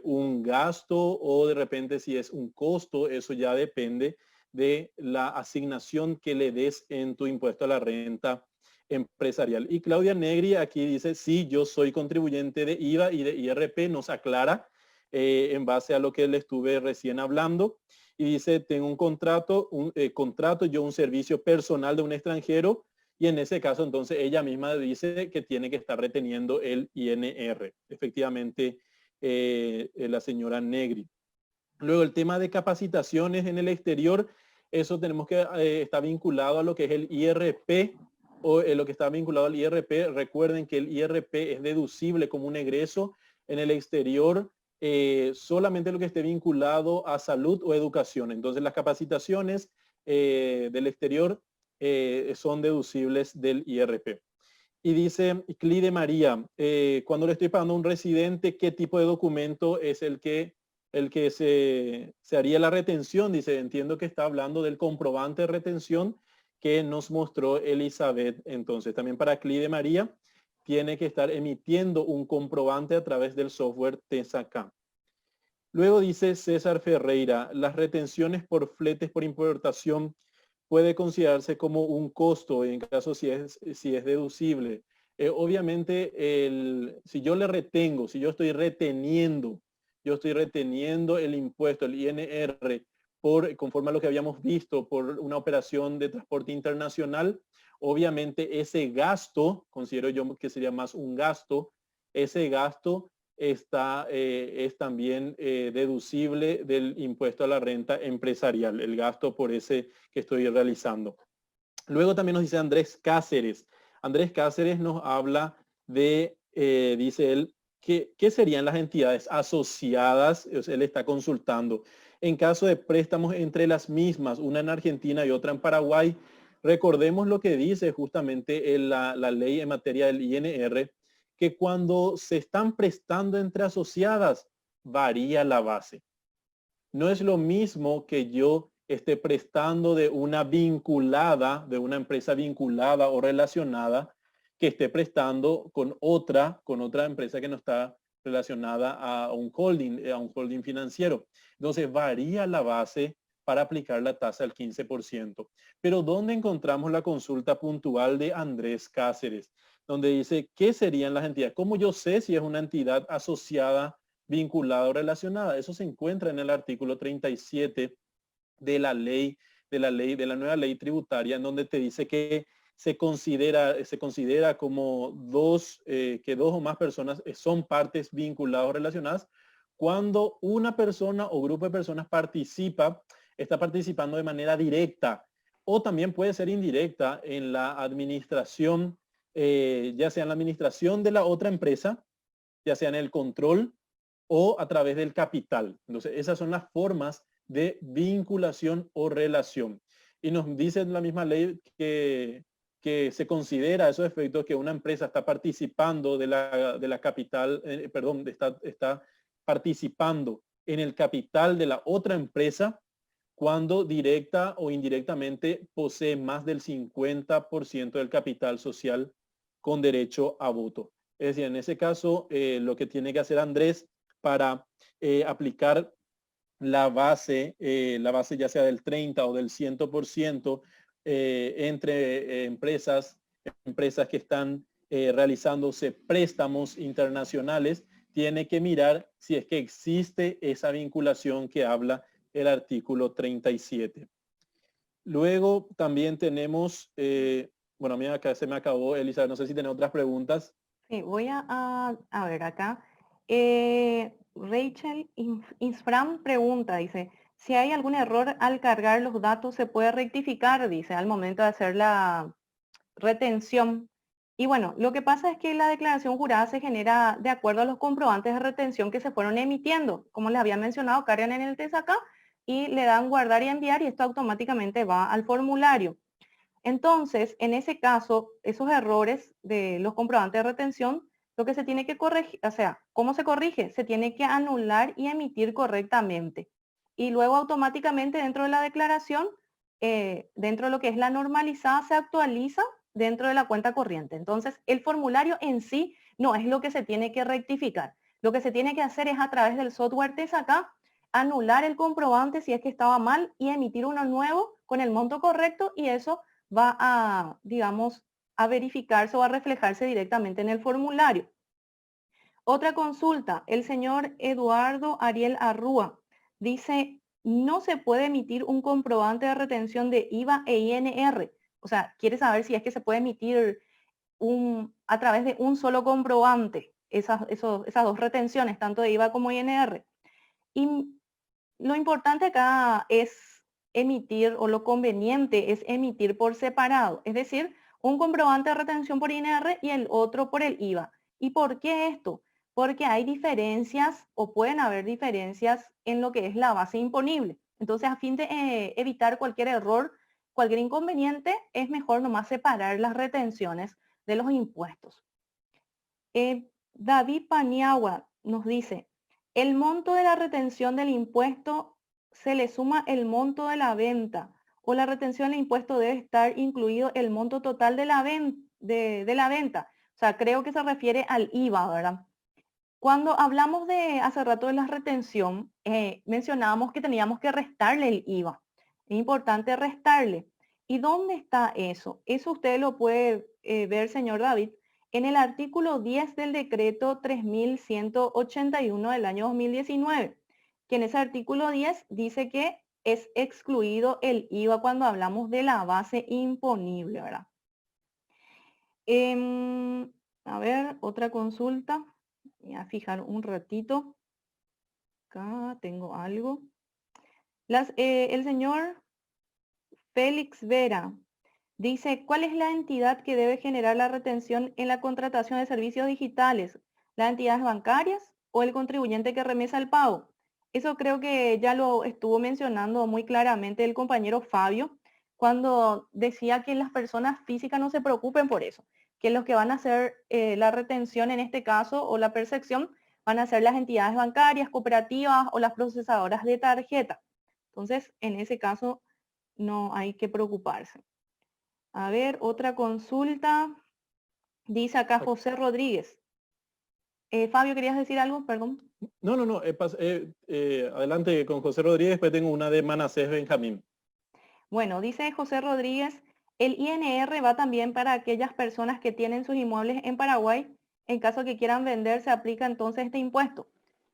un gasto o de repente si es un costo, eso ya depende de la asignación que le des en tu impuesto a la renta empresarial. Y Claudia Negri aquí dice, sí, yo soy contribuyente de IVA y de IRP, nos aclara en base a lo que le estuve recién hablando. Y dice, tengo un contrato, contrato yo un servicio personal de un extranjero y en ese caso entonces ella misma dice que tiene que estar reteniendo el INR. Efectivamente, la señora Negri. Luego el tema de capacitaciones en el exterior, eso tenemos que está vinculado a lo que es el IRP o lo que está vinculado al IRP. Recuerden que el IRP es deducible como un egreso en el exterior solamente lo que esté vinculado a salud o educación. Entonces las capacitaciones del exterior son deducibles del IRP. Y dice Clide María, cuando le estoy pagando a un residente, ¿qué tipo de documento es el que el que se haría la retención. Dice, entiendo que está hablando del comprobante de retención que nos mostró Elizabeth. Entonces, también para CLI de María, tiene que estar emitiendo un comprobante a través del software TESACA. Luego dice César Ferreira, las retenciones por fletes por importación puede considerarse como un costo en caso si es deducible. Obviamente, si yo le retengo, si yo estoy reteniendo el impuesto, el INR, conforme a lo que habíamos visto, por una operación de transporte internacional, obviamente ese gasto, considero yo que sería más un gasto, ese gasto es también deducible del impuesto a la renta empresarial, el gasto por ese que estoy realizando. Luego también nos dice Andrés Cáceres. Andrés Cáceres nos habla de, dice él, ¿qué serían las entidades asociadas? Él está consultando. En caso de préstamos entre las mismas, una en Argentina y otra en Paraguay, recordemos lo que dice justamente la ley en materia del INR, que cuando se están prestando entre asociadas, varía la base. No es lo mismo que yo esté prestando de una empresa vinculada o relacionada, que esté prestando con otra empresa que no está relacionada a un holding financiero. Entonces varía la base para aplicar la tasa del 15%. Pero ¿dónde encontramos la consulta puntual de Andrés Cáceres? Donde dice, ¿qué serían las entidades? ¿Cómo yo sé si es una entidad asociada, vinculada o relacionada? Eso se encuentra en el artículo 37 de la nueva ley tributaria, en donde te dice que se considera como que dos o más personas son partes vinculadas o relacionadas cuando una persona o grupo de personas está participando de manera directa, o también puede ser indirecta en la administración, ya sea en la administración de la otra empresa, ya sea en el control o a través del capital. Entonces, esas son las formas de vinculación o relación. Y nos dice la misma ley que se considera a esos efectos que una empresa está participando de la capital, está participando en el capital de la otra empresa cuando directa o indirectamente posee más del 50% del capital social con derecho a voto. Es decir, en ese caso, lo que tiene que hacer Andrés para aplicar la base ya sea del 30 o del 100% entre empresas que están realizándose préstamos internacionales, tiene que mirar si es que existe esa vinculación que habla el artículo 37. Luego también tenemos, bueno, a mí acá se me acabó, Elisa, no sé si tiene otras preguntas. Sí, voy a ver acá. Rachel Insfram pregunta, dice, si hay algún error al cargar los datos, ¿se puede rectificar? Dice, al momento de hacer la retención. Y bueno, lo que pasa es que la declaración jurada se genera de acuerdo a los comprobantes de retención que se fueron emitiendo. Como les había mencionado, cargan en el TESACA y le dan guardar y enviar y esto automáticamente va al formulario. Entonces, en ese caso, esos errores de los comprobantes de retención, lo que se tiene que corregir, o sea, ¿cómo se corrige? Se tiene que anular y emitir correctamente. Y luego automáticamente dentro de la declaración, dentro de lo que es la normalizada, se actualiza dentro de la cuenta corriente. Entonces, el formulario en sí no es lo que se tiene que rectificar. Lo que se tiene que hacer es a través del software TESACA, anular el comprobante si es que estaba mal y emitir uno nuevo con el monto correcto y eso va a, digamos, a verificarse o a reflejarse directamente en el formulario. Otra consulta, el señor Eduardo Ariel Arrúa dice, no se puede emitir un comprobante de retención de IVA e INR. O sea, quiere saber si es que se puede emitir a través de un solo comprobante esas dos retenciones, tanto de IVA como INR. Y lo importante acá es emitir, o lo conveniente es emitir por separado, es decir, un comprobante de retención por INR y el otro por el IVA. ¿Y por qué esto? Porque hay diferencias o pueden haber diferencias en lo que es la base imponible. Entonces, a fin de evitar cualquier error, cualquier inconveniente, es mejor nomás separar las retenciones de los impuestos. David Paniagua nos dice, El monto de la retención del impuesto se le suma el monto de la venta o la retención del impuesto debe estar incluido el monto total de la venta. O sea, creo que se refiere al IVA, ¿verdad? Cuando hablamos de hace rato de la retención, mencionábamos que teníamos que restarle el IVA. Es importante restarle. ¿Y dónde está eso? Eso usted lo puede ver, señor David, en el artículo 10 del decreto 3181 del año 2019, que en ese artículo 10 dice que es excluido el IVA cuando hablamos de la base imponible, ¿verdad? A ver, otra consulta. Voy a fijar un ratito. Acá tengo algo. El señor Félix Vera dice, ¿cuál es la entidad que debe generar la retención en la contratación de servicios digitales? ¿Las entidades bancarias o el contribuyente que remesa el pago? Eso creo que ya lo estuvo mencionando muy claramente el compañero Fabio cuando decía que las personas físicas no se preocupen por eso, que los que van a hacer la retención en este caso o la percepción van a ser las entidades bancarias, cooperativas o las procesadoras de tarjeta. Entonces, en ese caso, no hay que preocuparse. A ver, otra consulta. Dice acá José Rodríguez. Fabio, ¿querías decir algo? Perdón. No, adelante con José Rodríguez, después tengo una de Manasés Benjamín. Bueno, dice José Rodríguez, el INR va también para aquellas personas que tienen sus inmuebles en Paraguay. En caso que quieran vender, ¿se aplica entonces este impuesto?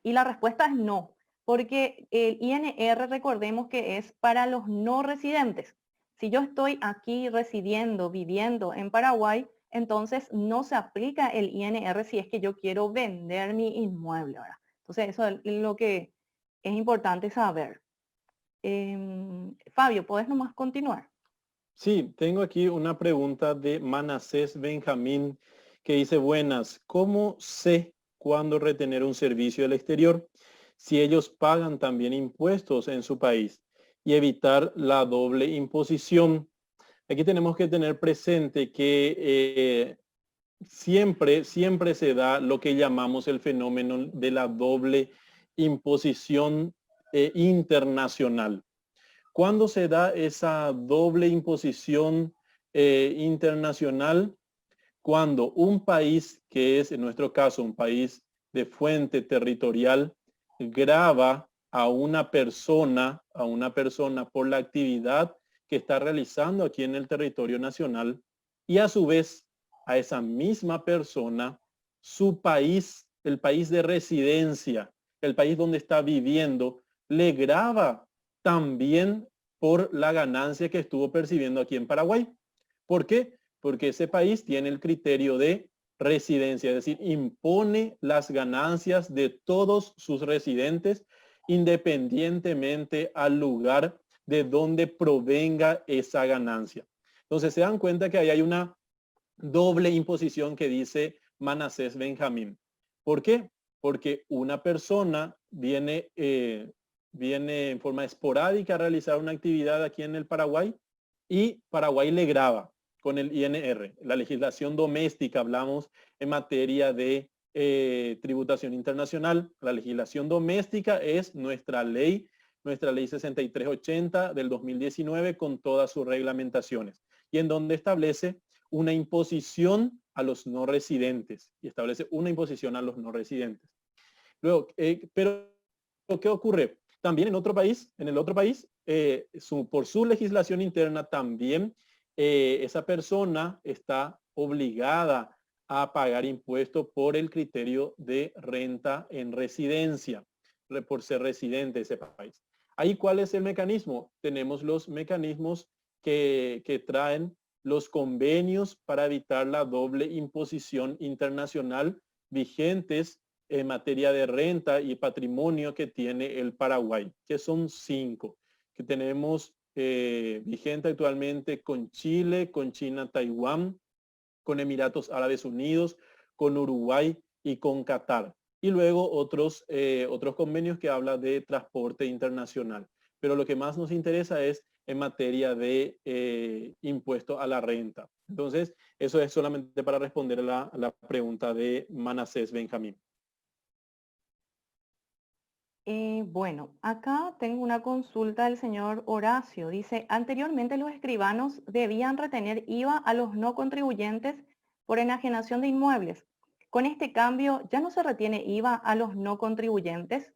Y la respuesta es no, porque el INR, recordemos que es para los no residentes. Si yo estoy aquí residiendo, viviendo en Paraguay, entonces no se aplica el INR si es que yo quiero vender mi inmueble, ¿verdad? Entonces, eso es lo que es importante saber. Fabio, ¿puedes nomás continuar? Sí, tengo aquí una pregunta de Manasés Benjamín que dice, buenas, ¿cómo sé cuándo retener un servicio del exterior si ellos pagan también impuestos en su país y evitar la doble imposición? Aquí tenemos que tener presente que siempre se da lo que llamamos el fenómeno de la doble imposición internacional. ¿Cuándo se da esa doble imposición internacional? Cuando un país, que es en nuestro caso un país de fuente territorial, grava a una persona por la actividad que está realizando aquí en el territorio nacional y a su vez a esa misma persona, su país, el país de residencia, el país donde está viviendo, le grava también por la ganancia que estuvo percibiendo aquí en Paraguay. ¿Por qué? Porque ese país tiene el criterio de residencia, es decir, impone las ganancias de todos sus residentes independientemente al lugar de donde provenga esa ganancia. Entonces se dan cuenta que ahí hay una doble imposición que dice Manasés Benjamín. ¿Por qué? Porque una persona viene en forma esporádica a realizar una actividad aquí en el Paraguay y Paraguay le grava con el INR. La legislación doméstica, hablamos en materia de tributación internacional. La legislación doméstica es nuestra ley 6380 del 2019 con todas sus reglamentaciones y en donde establece una imposición a los no residentes y establece una imposición a los no residentes. Luego, pero ¿qué ocurre? También en el otro país, por su legislación interna también esa persona está obligada a pagar impuestos por el criterio de renta en residencia, por ser residente de ese país. Ahí, ¿cuál es el mecanismo? Tenemos los mecanismos que traen los convenios para evitar la doble imposición internacional vigentes en materia de renta y patrimonio que tiene el Paraguay, que son 5, que tenemos vigente actualmente con Chile, con China, Taiwán, con Emiratos Árabes Unidos, con Uruguay y con Qatar. Y luego otros convenios que hablan de transporte internacional. Pero lo que más nos interesa es en materia de impuesto a la renta. Entonces, eso es solamente para responder a la pregunta de Manasés Benjamín. Bueno, acá tengo una consulta del señor Horacio. Dice, anteriormente los escribanos debían retener IVA a los no contribuyentes por enajenación de inmuebles. Con este cambio, ¿ya no se retiene IVA a los no contribuyentes?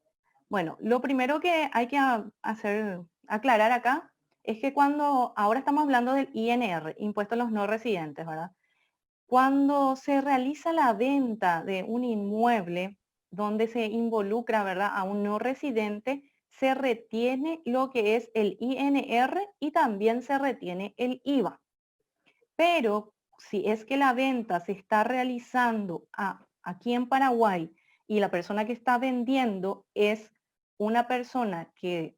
Bueno, lo primero que hay que aclarar acá es que cuando, ahora estamos hablando del INR, impuesto a los no residentes, ¿verdad? Cuando se realiza la venta de un inmueble donde se involucra, ¿verdad?, a un no residente, se retiene lo que es el INR y también se retiene el IVA. Pero si es que la venta se está realizando aquí en Paraguay y la persona que está vendiendo es una persona que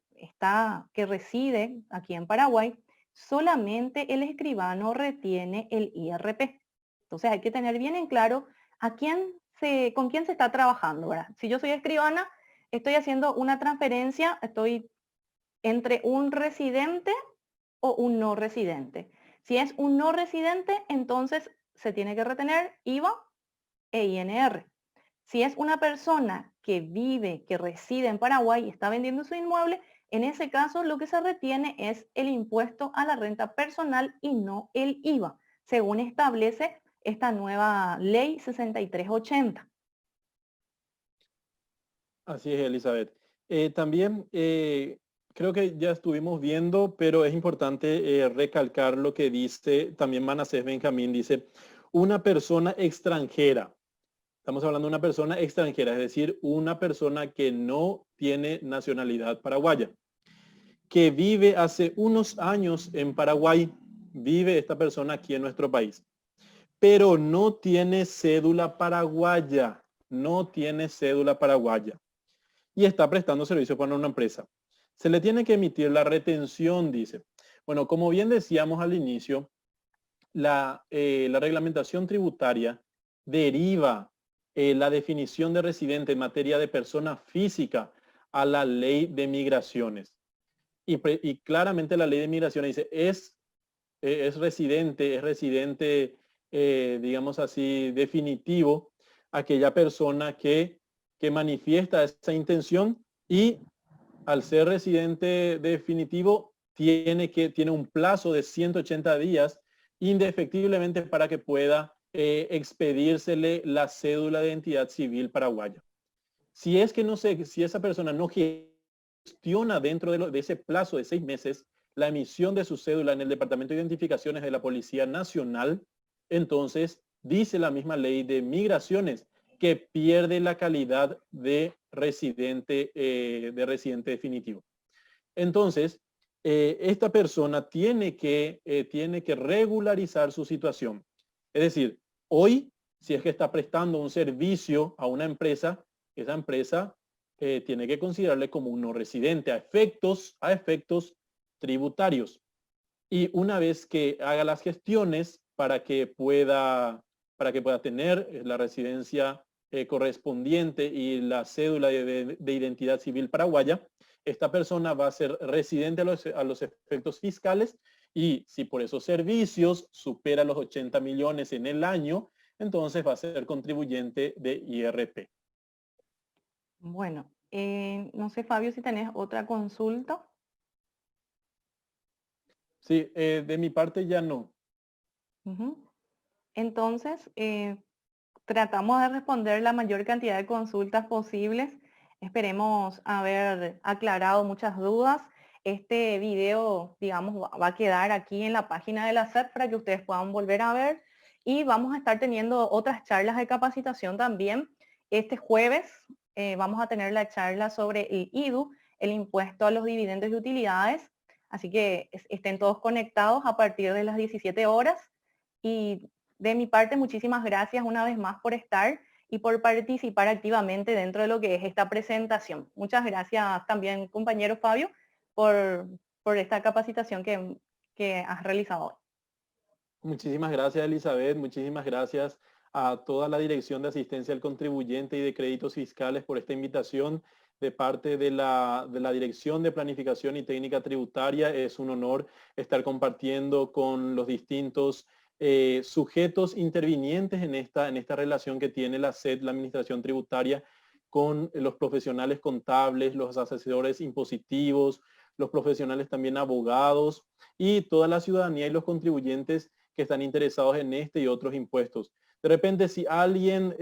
reside aquí en Paraguay, solamente el escribano retiene el IRP. Entonces hay que tener bien en claro con quién se está trabajando, ¿verdad? Si yo soy escribana, estoy haciendo una transferencia, estoy entre un residente o un no residente. Si es un no residente, entonces se tiene que retener IVA e INR. Si es una persona que vive, que reside en Paraguay y está vendiendo su inmueble, en ese caso lo que se retiene es el impuesto a la renta personal y no el IVA, según establece esta nueva ley 6380. Así es, Elizabeth. También creo que ya estuvimos viendo, pero es importante recalcar lo que dice también Manasés Benjamín. Dice, una persona extranjera. Estamos hablando de una persona extranjera, es decir, una persona que no tiene nacionalidad paraguaya, que vive hace unos años en Paraguay, vive esta persona aquí en nuestro país, pero no tiene cédula paraguaya, no tiene cédula paraguaya y está prestando servicio para una empresa. Se le tiene que emitir la retención, dice. Bueno, como bien decíamos al inicio, la reglamentación tributaria deriva la definición de residente en materia de persona física a la ley de migraciones. Y claramente la ley de migraciones dice, es residente, digamos así, definitivo, aquella persona que manifiesta esa intención y al ser residente definitivo tiene un plazo de 180 días indefectiblemente para que pueda expedírsele la cédula de identidad civil paraguaya. Si es que no sé, si esa persona no gestiona dentro de ese plazo de 6 meses la emisión de su cédula en el Departamento de Identificaciones de la Policía Nacional, entonces dice la misma ley de migraciones que pierde la calidad de residente definitivo. Entonces, esta persona tiene que regularizar su situación. Es decir, hoy, si es que está prestando un servicio a una empresa, esa empresa tiene que considerarle como un no residente a efectos tributarios. Y una vez que haga las gestiones para que pueda tener la residencia correspondiente y la cédula de identidad civil paraguaya, esta persona va a ser residente a los efectos fiscales y si por esos servicios supera los 80 millones en el año, entonces va a ser contribuyente de IRP. Bueno, no sé, Fabio, si tenés otra consulta. Sí, de mi parte ya no. Ujú. Entonces, tratamos de responder la mayor cantidad de consultas posibles. Esperemos haber aclarado muchas dudas. Este video, digamos, va a quedar aquí en la página de la SEP para que ustedes puedan volver a ver. Y vamos a estar teniendo otras charlas de capacitación también. Este jueves vamos a tener la charla sobre el IDU, el impuesto a los dividendos y utilidades. Así que estén todos conectados a partir de las 17 horas. Y de mi parte, muchísimas gracias una vez más por estar y por participar activamente dentro de lo que es esta presentación. Muchas gracias también, compañero Fabio, por esta capacitación que has realizado hoy. Muchísimas gracias, Elizabeth. Muchísimas gracias a toda la Dirección de Asistencia al Contribuyente y de Créditos Fiscales por esta invitación de parte de la Dirección de Planificación y Técnica Tributaria. Es un honor estar compartiendo con los distintos sujetos intervinientes en esta relación que tiene la SED, la Administración Tributaria, con los profesionales contables, los asesores impositivos, los profesionales también abogados y toda la ciudadanía y los contribuyentes que están interesados en este y otros impuestos. De repente, si alguien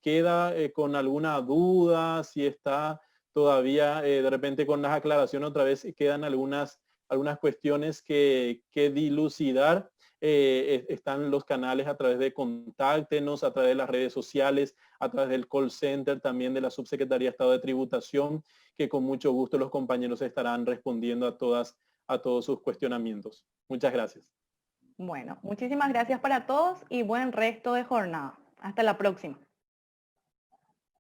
queda con alguna duda, si está todavía de repente con las aclaraciones otra vez quedan algunas cuestiones que dilucidar, están los canales a través de contáctenos, a través de las redes sociales, a través del call center también de la Subsecretaría de Estado de Tributación, que con mucho gusto los compañeros estarán respondiendo a todos sus cuestionamientos. Muchas gracias. Bueno, muchísimas gracias para todos y buen resto de jornada. Hasta la próxima.